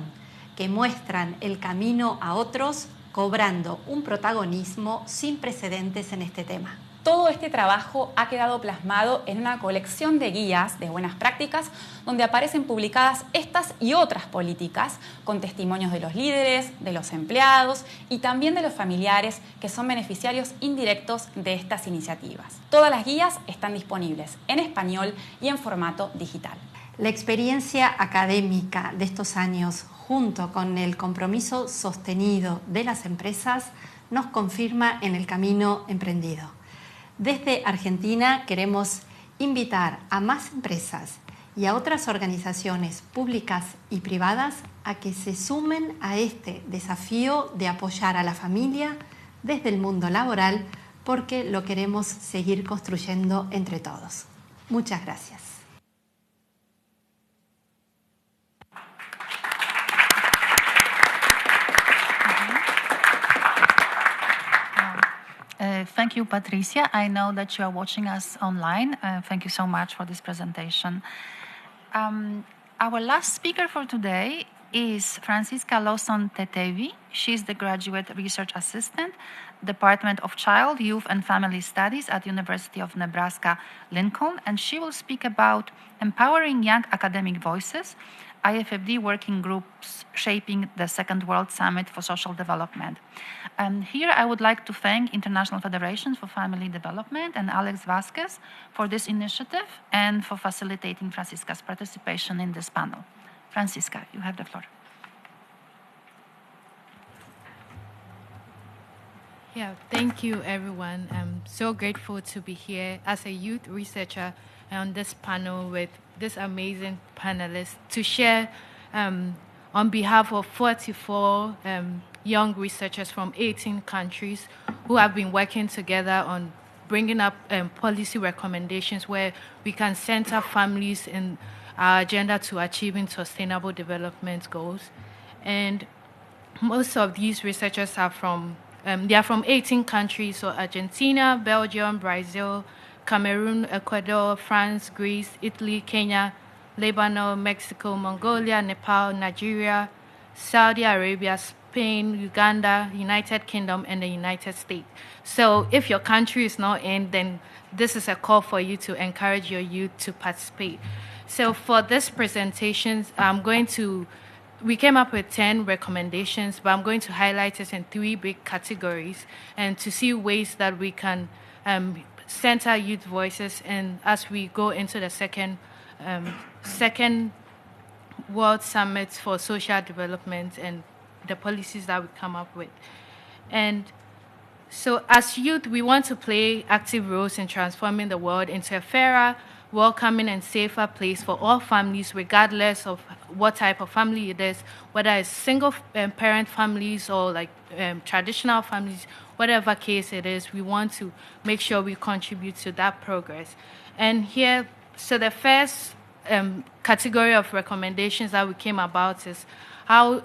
que muestran el camino a otros, cobrando un protagonismo sin precedentes en este tema. Todo este trabajo ha quedado plasmado en una colección de guías de buenas prácticas donde aparecen publicadas estas y otras políticas con testimonios de los líderes, de los empleados y también de los familiares que son beneficiarios indirectos de estas iniciativas. Todas las guías están disponibles en español y en formato digital. La experiencia académica de estos años, junto con el compromiso sostenido de las empresas, nos confirma en el camino emprendido. Desde Argentina queremos invitar a más empresas y a otras organizaciones públicas y privadas a que se sumen a este desafío de apoyar a la familia desde el mundo laboral, porque lo queremos seguir construyendo entre todos. Muchas gracias. Thank you, Patricia. I know that you are watching us online. Thank you so much for this presentation. Our last speaker for today is Francisca Lawson-Tetevi. She's the Graduate Research Assistant, Department of Child, Youth and Family Studies at University of Nebraska-Lincoln, and she will speak about empowering young academic voices, IFFD working groups shaping the Second World Summit for Social Development. And here I would like to thank International Federation for Family Development and Alex Vasquez for this initiative and for facilitating Francisca's participation in this panel. Francisca, you have the floor. Yeah, thank you, everyone. I'm so grateful to be here as a youth researcher on this panel with this amazing panelists to share on behalf of 44 young researchers from 18 countries who have been working together on bringing up policy recommendations where we can center families in our agenda to achieving sustainable development goals. And most of these researchers are from, they are from 18 countries, so Argentina, Belgium, Brazil, Cameroon, Ecuador, France, Greece, Italy, Kenya, Lebanon, Mexico, Mongolia, Nepal, Nigeria, Saudi Arabia, Spain, Uganda, United Kingdom, and the United States. So if your country is not in, then this is a call for you to encourage your youth to participate. So for this presentation, we came up with 10 recommendations, but I'm going to highlight it in 3 big categories and to see ways that we can center youth voices, and as we go into the second World Summit for Social Development and the policies that we come up with. And so as youth, we want to play active roles in transforming the world into a fairer, welcoming and safer place for all families, regardless of what type of family it is, whether it's single parent families or like traditional families, whatever case it is, we want to make sure we contribute to that progress. And here, so the first category of recommendations that we came about is how,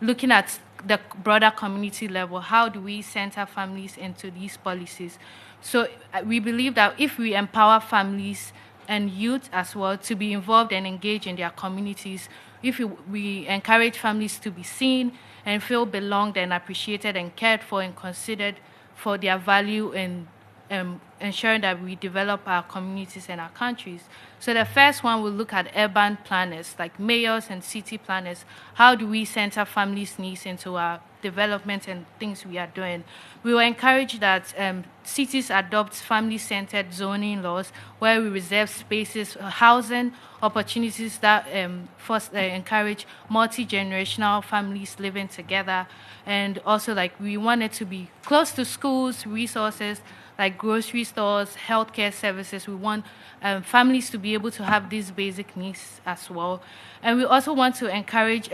looking at the broader community level, how do we center families into these policies? So we believe that if we empower families and youth as well to be involved and engage in their communities, if we encourage families to be seen and feel belonged and appreciated and cared for and considered for their value in ensuring that we develop our communities and our countries. So the first one will look at urban planners, like mayors and city planners. How do we center families' needs into our development and things we are doing? We will encourage that cities adopt family-centered zoning laws where we reserve spaces, housing opportunities that encourage multi-generational families living together. And also, like, we want it to be close to schools, resources, like grocery stores, healthcare services. We want families to be able to have these basic needs as well. And we also want to encourage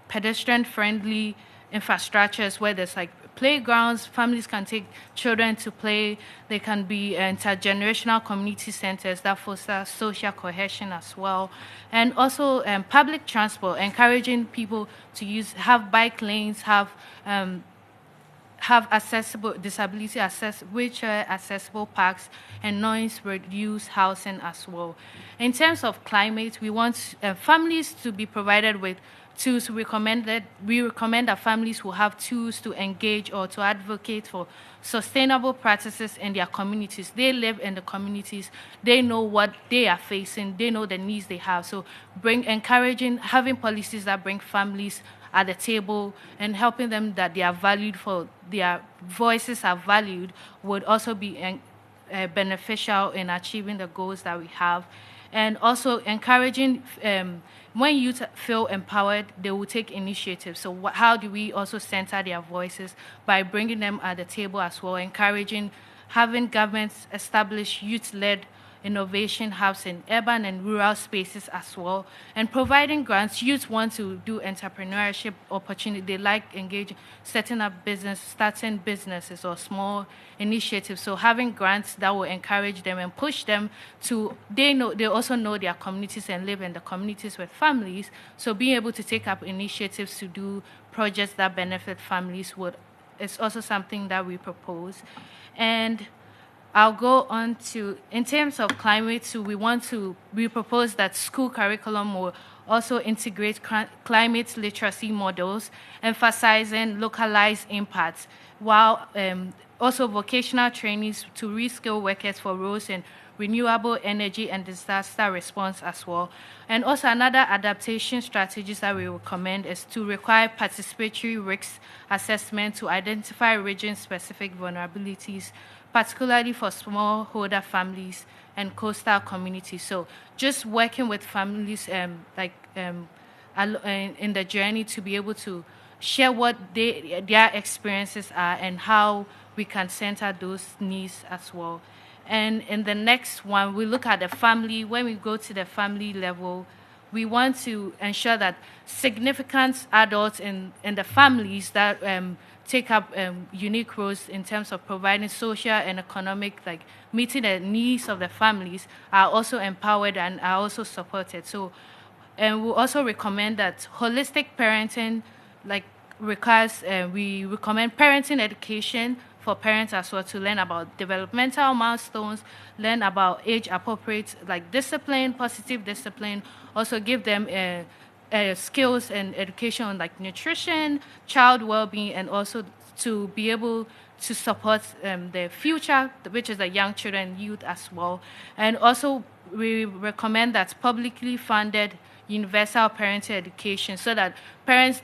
pedestrian-friendly infrastructures where there's like playgrounds, families can take children to play. They can be intergenerational community centers that foster social cohesion as well. And also public transport, encouraging people to have bike lanes, have accessible disability wheelchair accessible parks and noise reduced housing as well. In terms of climate, we want families to be provided with tools. We recommend that families will have tools to engage or to advocate for sustainable practices in their communities. They live in the communities. They know what they are facing. They know the needs they have. So having policies that bring families at the table and helping them that they are valued for their voices are valued would also be beneficial in achieving the goals that we have. And also encouraging, when youth feel empowered, they will take initiatives. So how do we also center their voices? By bringing them at the table as well, encouraging, having governments establish youth-led innovation hubs in urban and rural spaces as well, and providing grants. Youth want to do entrepreneurship opportunity. They like engaging, setting up business, starting businesses or small initiatives. So having grants that will encourage them and push them to, they also know their communities and live in the communities with families. So being able to take up initiatives to do projects that benefit families would is also something that we propose. And I'll go on to, in terms of climate, so we propose that school curriculum will also integrate climate literacy models, emphasizing localized impacts, while also vocational trainings to reskill workers for roles in renewable energy and disaster response as well. And also another adaptation strategies that we recommend is to require participatory risk assessment to identify region-specific vulnerabilities, particularly for smallholder families and coastal communities. So just working with families in the journey to be able to share what their experiences are and how we can center those needs as well. And in the next one, we look at the family. When we go to the family level, we want to ensure that significant adults in the families that take up unique roles in terms of providing social and economic, like meeting the needs of the families, are also empowered and are also supported. So, and we also recommend that holistic parenting, we recommend parenting education for parents as well, to learn about developmental milestones, learn about age-appropriate discipline, positive discipline, also give them skills and education on nutrition, child well-being, and also to be able to support the future, which is the young children and youth as well. And also we recommend that publicly funded universal parenting education, so that parents,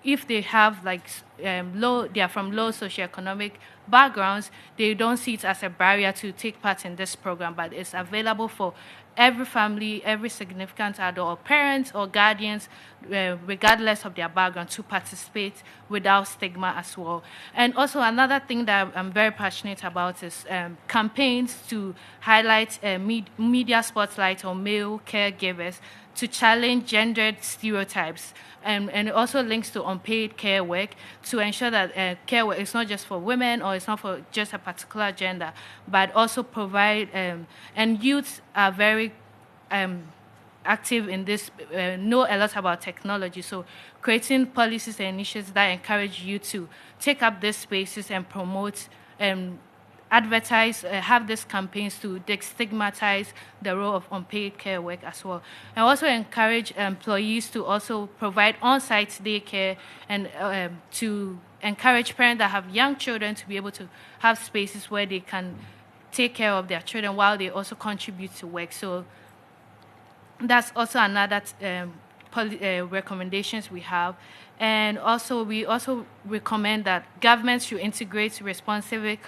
if they have they are from low socioeconomic backgrounds, they don't see it as a barrier to take part in this program, but it's available for every family, every significant adult, or parents or guardians, regardless of their background, to participate without stigma as well. And also another thing that I'm very passionate about is campaigns to highlight media spotlight on male caregivers to challenge gendered stereotypes. And it also links to unpaid care work, to ensure that care work is not just for women or it's not for just a particular gender, but also provide, and youths are very active in this, know a lot about technology. So creating policies and initiatives that encourage you to take up these spaces and promote advertise, have these campaigns to destigmatize the role of unpaid care work as well. And also encourage employees to also provide on-site daycare, and to encourage parents that have young children to be able to have spaces where they can take care of their children while they also contribute to work. So that's also another recommendations we have. And also we also recommend that governments should integrate responsive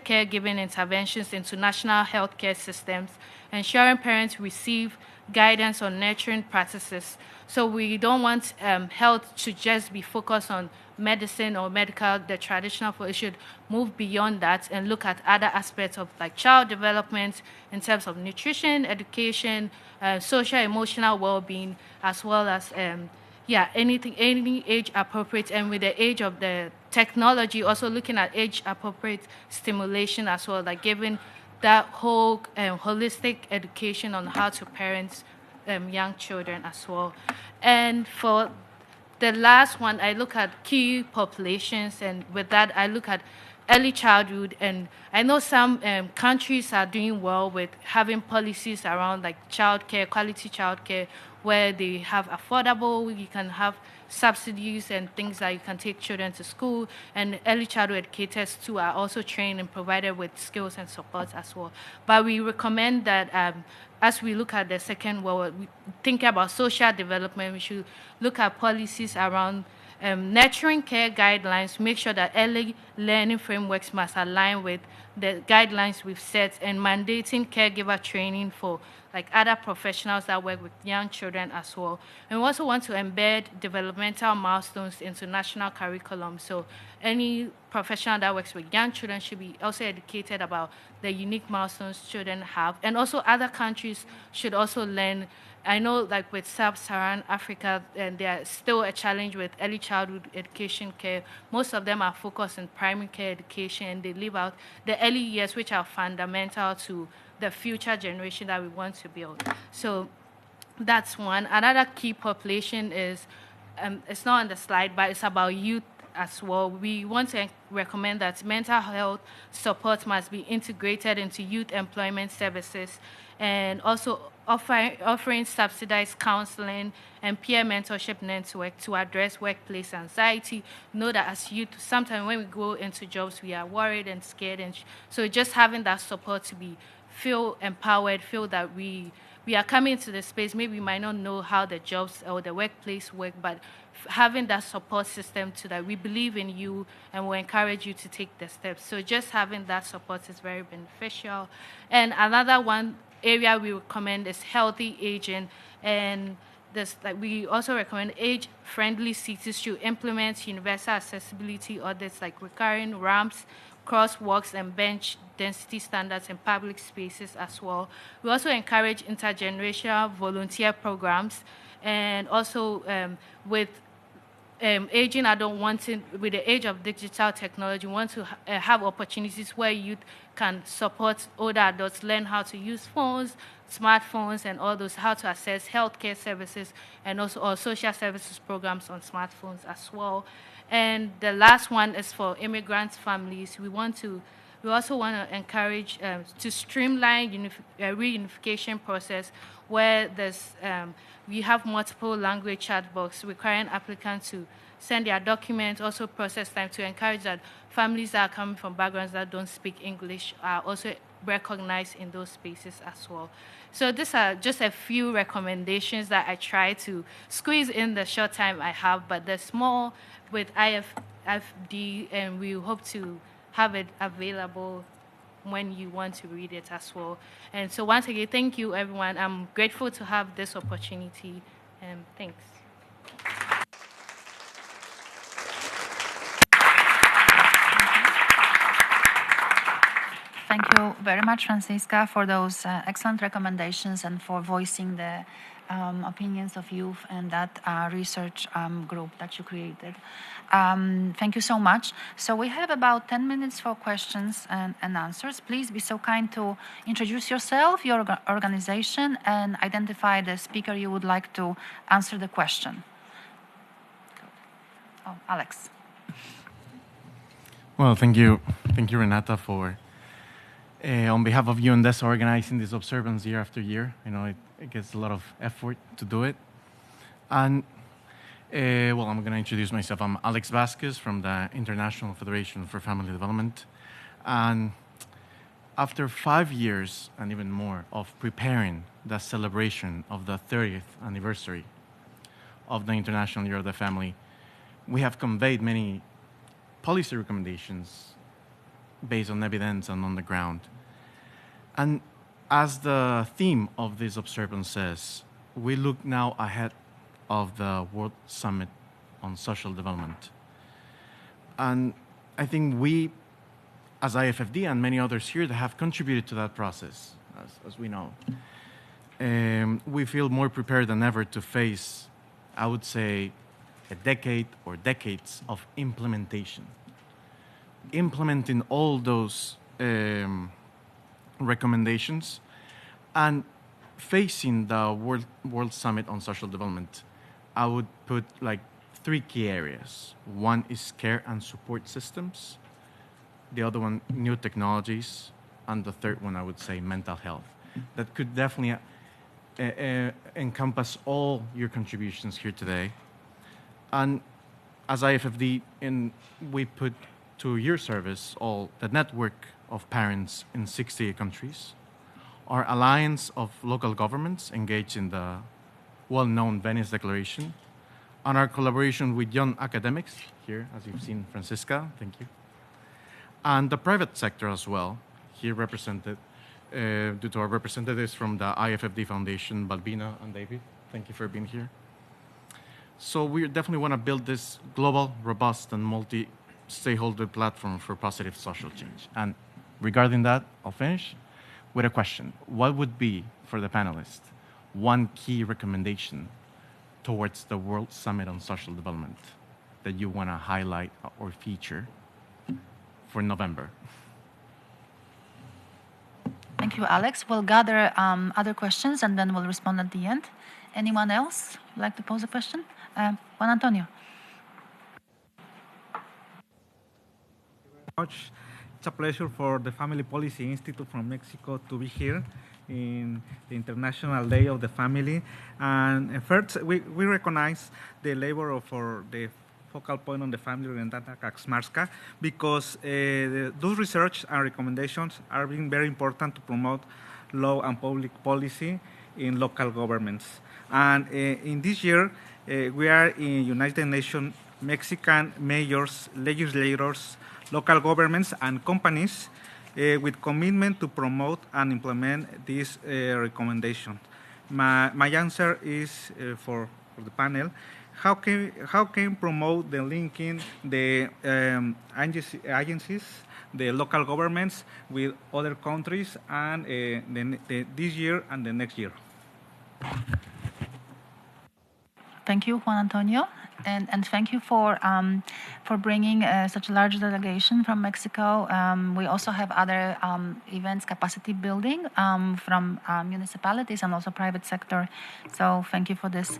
caregiving interventions into national healthcare systems, ensuring parents receive guidance on nurturing practices. So we don't want health to just be focused on medicine or medical, the traditional, it should move beyond that and look at other aspects of child development in terms of nutrition, education, social, emotional well-being, as well as any age appropriate, and with the age of the technology, also looking at age appropriate stimulation as well, giving that whole holistic education on how to parent young children as well. And for the last one, I look at key populations, and with that I look at early childhood. And I know some countries are doing well with having policies around childcare, quality childcare, where they have affordable, you can have subsidies and things like you can take children to school, and early childhood educators too are also trained and provided with skills and support as well. But we recommend that as we look at the second world, we think about social development, we should look at policies around nurturing care guidelines, make sure that early learning frameworks must align with the guidelines we've set, and mandating caregiver training for other professionals that work with young children as well. And we also want to embed developmental milestones into national curriculum. So any professional that works with young children should be also educated about the unique milestones children have. And also other countries should also learn. I know with sub-Saharan Africa, and there's still a challenge with early childhood education care. Most of them are focused on primary care education, and they leave out the early years, which are fundamental to the future generation that we want to build. So that's one. Another key population is, it's not on the slide, but it's about youth as well. We want to recommend that mental health support must be integrated into youth employment services, and also offering subsidized counseling and peer mentorship network to address workplace anxiety. Know that as youth, sometimes when we go into jobs, we are worried and scared, and so just having that support to feel empowered, feel that we are coming into the space. Maybe we might not know how the jobs or the workplace work, but having that support system to that we believe in you and we encourage you to take the steps. So just having that support is very beneficial. And another one area we recommend is healthy aging, and we also recommend age-friendly cities should implement universal accessibility audits like recurring ramps, crosswalks, and bench density standards in public spaces as well. We also encourage intergenerational volunteer programs, and also with aging adult with the age of digital technology, we want to have opportunities where youth can support older adults, learn how to use phones, smartphones, and all those, how to access healthcare services, and also our social services programs on smartphones as well. And the last one is for immigrant families. We also want to encourage to streamline reunification process where we have multiple language chat box requiring applicants to send their documents, also process time, to encourage that families that are coming from backgrounds that don't speak English are also recognized in those spaces as well. So these are just a few recommendations that I try to squeeze in the short time I have, but there's more with IFD, and we hope to have it available when you want to read it as well. And so once again, thank you, everyone. I'm grateful to have this opportunity, and thanks. Thank you very much, Francisca, for those excellent recommendations and for voicing the opinions of youth and that research group that you created. Thank you so much. So we have about 10 minutes for questions and answers. Please be so kind to introduce yourself, your organization, and identify the speaker you would like to answer the question. Oh, Alex. Well, thank you, Renata, for on behalf of UNDES organizing this observance year after year. I know it gets a lot of effort to do it. And well, I'm going to introduce myself. I'm Alex Vasquez from the International Federation for Family Development. And after 5 years and even more of preparing the celebration of the 30th anniversary of the International Year of the Family, we have conveyed many policy recommendations based on evidence and on the ground. And as the theme of this observance says, we look now ahead of the World Summit on Social Development. And I think we, as IFFD and many others here that have contributed to that process, as we know, we feel more prepared than ever to face, I would say, a decade or decades of implementation. Implementing all those recommendations and facing the World Summit on Social Development, I would put like 3 key areas. One is care and support systems. The other one, new technologies. And the third one, I would say, mental health. That could definitely encompass all your contributions here today. And as IFFD, we put to your service all the network of parents in 68 countries, our alliance of local governments engaged in the well-known Venice Declaration, and our collaboration with young academics, here, as you've seen, Francisca, thank you, and the private sector as well, here represented due to our representatives from the IFFD Foundation, Balbina and David. Thank you for being here. So we definitely want to build this global, robust, and multi-stakeholder platform for positive social change. And regarding that, I'll finish with a question. What would be, for the panelists, one key recommendation towards the World Summit on Social Development that you want to highlight or feature for November? Thank you, Alex. We'll gather other questions and then we'll respond at the end. Anyone else like to pose a question? Juan Antonio. much. It's a pleasure for the Family Policy Institute from Mexico to be here in the International Day of the Family. And first, we recognize the labor of the focal point on the family, Renata Kaczmarska, because those research and recommendations are being very important to promote law and public policy in local governments. And in this year, we are in United Nations Mexican mayors, legislators, local governments, and companies with commitment to promote and implement this recommendation. My answer is for the panel. How can promote the linking the agencies, the local governments with other countries, and this year and the next year? Thank you, Juan Antonio, and thank you for bringing such a large delegation from Mexico. We also have other events, capacity building from municipalities and also private sector. So thank you for this.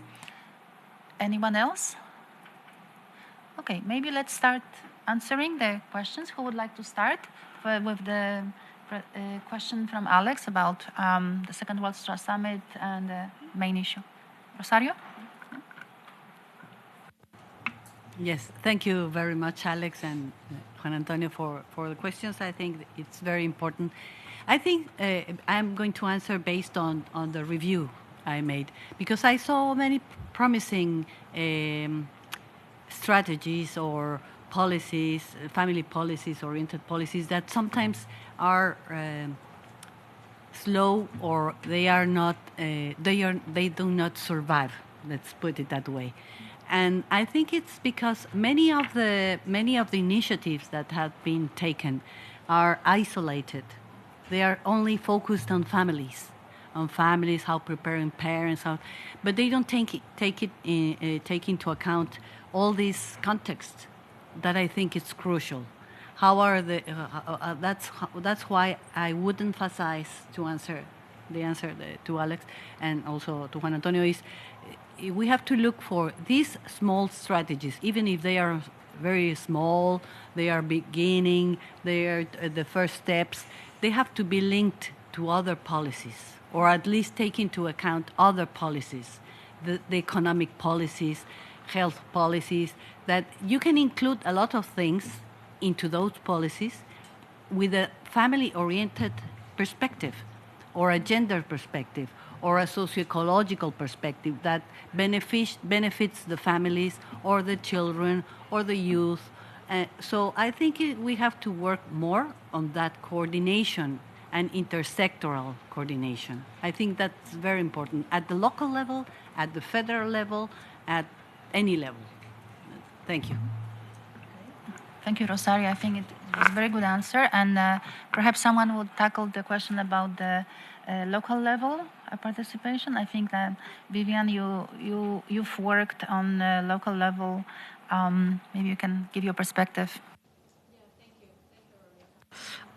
Anyone else? Okay, maybe let's start answering the questions. Who would like to start with the question from Alex about the Second World Trust Summit and the main issue? Rosario? Yes, thank you very much, Alex and Juan Antonio, for the questions. I think it's very important. I think I'm going to answer based on the review I made, because I saw many promising strategies or policies, family policies, oriented policies that sometimes are slow, or they are not. They do not survive. Let's put it that way. And I think it's because many of the initiatives that have been taken are isolated. They are only focused on families, how preparing parents, but they don't take into account all these contexts that I think it's crucial. How are that's why I would emphasize to answer to Alex and also to Juan Antonio is we have to look for these small strategies, even if they are very small, they are beginning, they are the first steps. They have to be linked to other policies, or at least take into account other policies, the economic policies, health policies, that you can include a lot of things into those policies with a family-oriented perspective, or a gender perspective, or a socio-ecological perspective that benefits the families or the children or the youth. So I think we have to work more on that coordination and intersectoral coordination. I think that's very important at the local level, at the federal level, at any level. Thank you. Thank you, Rosario. I think it was a very good answer. And perhaps someone will tackle the question about the local level participation. I think that Vivian, you've worked on local level. Maybe you can give your perspective.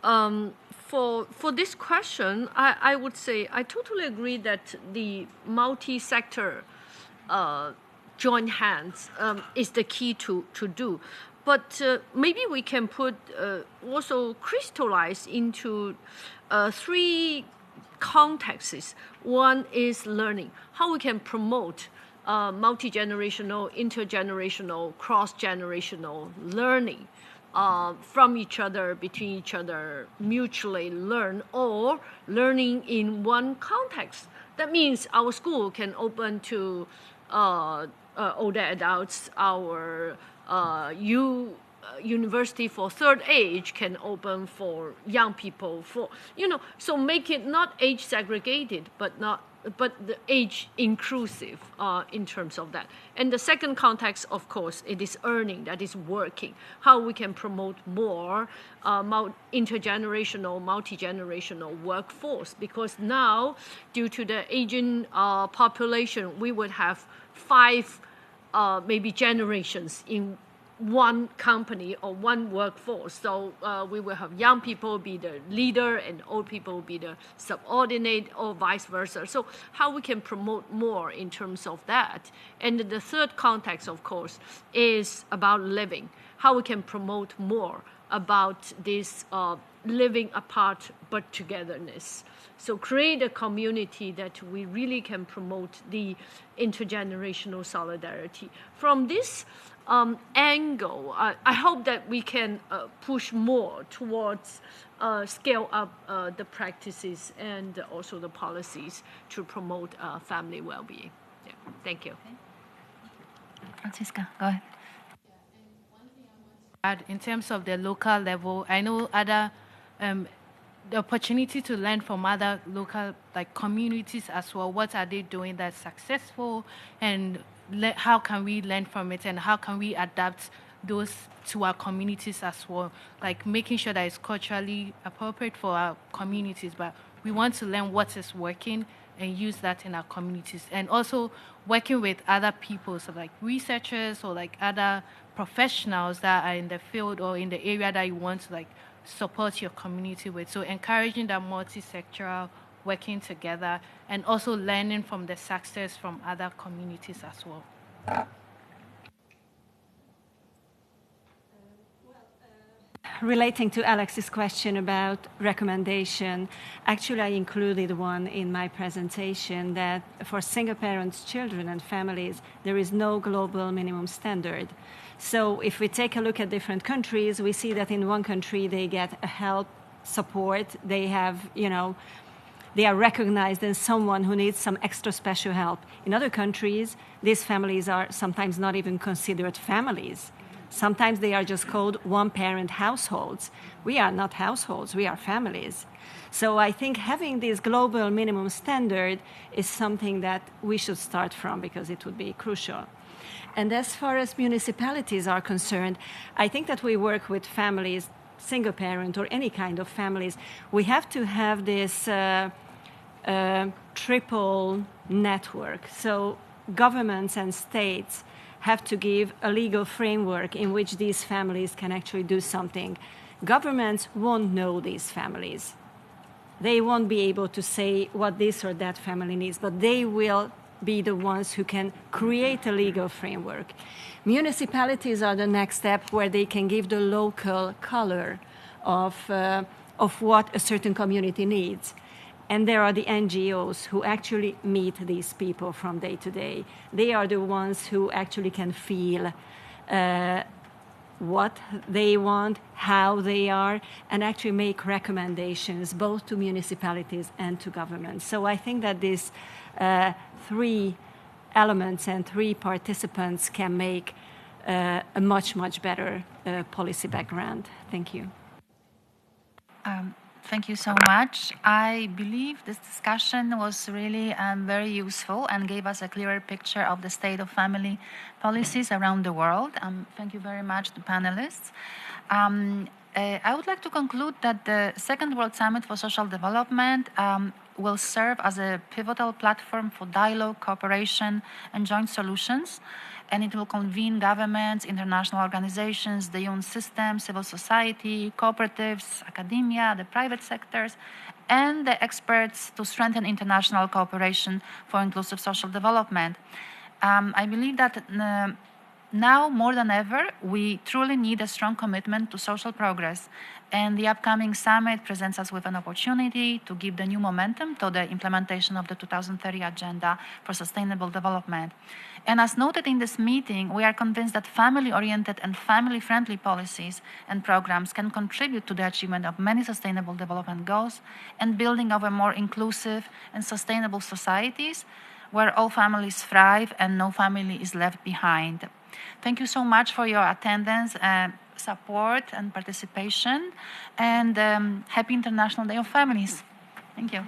For this question, I would say I totally agree that the multi-sector joint hands is the key to do. But maybe we can put also crystallize into three contexts. One is learning, how we can promote multi-generational, intergenerational, cross-generational learning from each other, between each other, mutually learn, or learning in one context. That means our school can open to older adults, our university for third age can open for young people, so make it not age segregated, but the age inclusive in terms of that. And the second context, of course, it is earning, that is working. How we can promote more intergenerational, multi-generational workforce, because now, due to the aging population, we would have 5 maybe generations in one company or one workforce. So we will have young people be the leader and old people be the subordinate, or vice versa. So how we can promote more in terms of that. And the third context, of course, is about living. How we can promote more about this living apart but togetherness. So create a community that we really can promote the intergenerational solidarity. From this angle, I hope that we can push more towards scale up the practices and also the policies to promote family well-being. Yeah. Thank you. Okay. Francisca, go ahead. In terms of the local level, I know other the opportunity to learn from other local communities as well. What are they doing that's successful, and how can we learn from it, and how can we adapt those to our communities as well? Like making sure that it's culturally appropriate for our communities, but we want to learn what is working and use that in our communities, and also working with other people, so like researchers or like other professionals that are in the field or in the area that you want to support your community with. So encouraging that multi-sectoral working together, and also learning from the success from other communities as well. Relating to Alex's question about recommendation, actually I included one in my presentation, that for single parents, children and families, there is no global minimum standard. So if we take a look at different countries, we see that in one country they get a help, support, they have, they are recognized as someone who needs some extra special help. In other countries, these families are sometimes not even considered families. Sometimes they are just called one-parent households. We are not households, we are families. So I think having this global minimum standard is something that we should start from, because it would be crucial. And as far as municipalities are concerned, I think that we work with families, single parent or any kind of families. We have to have this triple network. So governments and states have to give a legal framework in which these families can actually do something. Governments won't know these families. They won't be able to say what this or that family needs, but they will be the ones who can create a legal framework. Municipalities are the next step, where they can give the local color of what a certain community needs. And there are the NGOs who actually meet these people from day to day. They are the ones who actually can feel what they want, how they are, and actually make recommendations both to municipalities and to governments. So I think that these three elements and three participants can make a much, much better policy background. Thank you. Thank you so much. I believe this discussion was really very useful and gave us a clearer picture of the state of family policies around the world. Thank you very much to panelists. I would like to conclude that the Second World Summit for Social Development will serve as a pivotal platform for dialogue, cooperation, and joint solutions. And it will convene governments, international organizations, the UN system, civil society, cooperatives, academia, the private sectors, and the experts to strengthen international cooperation for inclusive social development. I believe that now more than ever, we truly need a strong commitment to social progress. And the upcoming summit presents us with an opportunity to give the new momentum to the implementation of the 2030 Agenda for Sustainable Development. And as noted in this meeting, we are convinced that family-oriented and family-friendly policies and programs can contribute to the achievement of many sustainable development goals and building of a more inclusive and sustainable societies where all families thrive and no family is left behind. Thank you so much for your attendance, support, and participation, and happy International Day of Families. Thank you.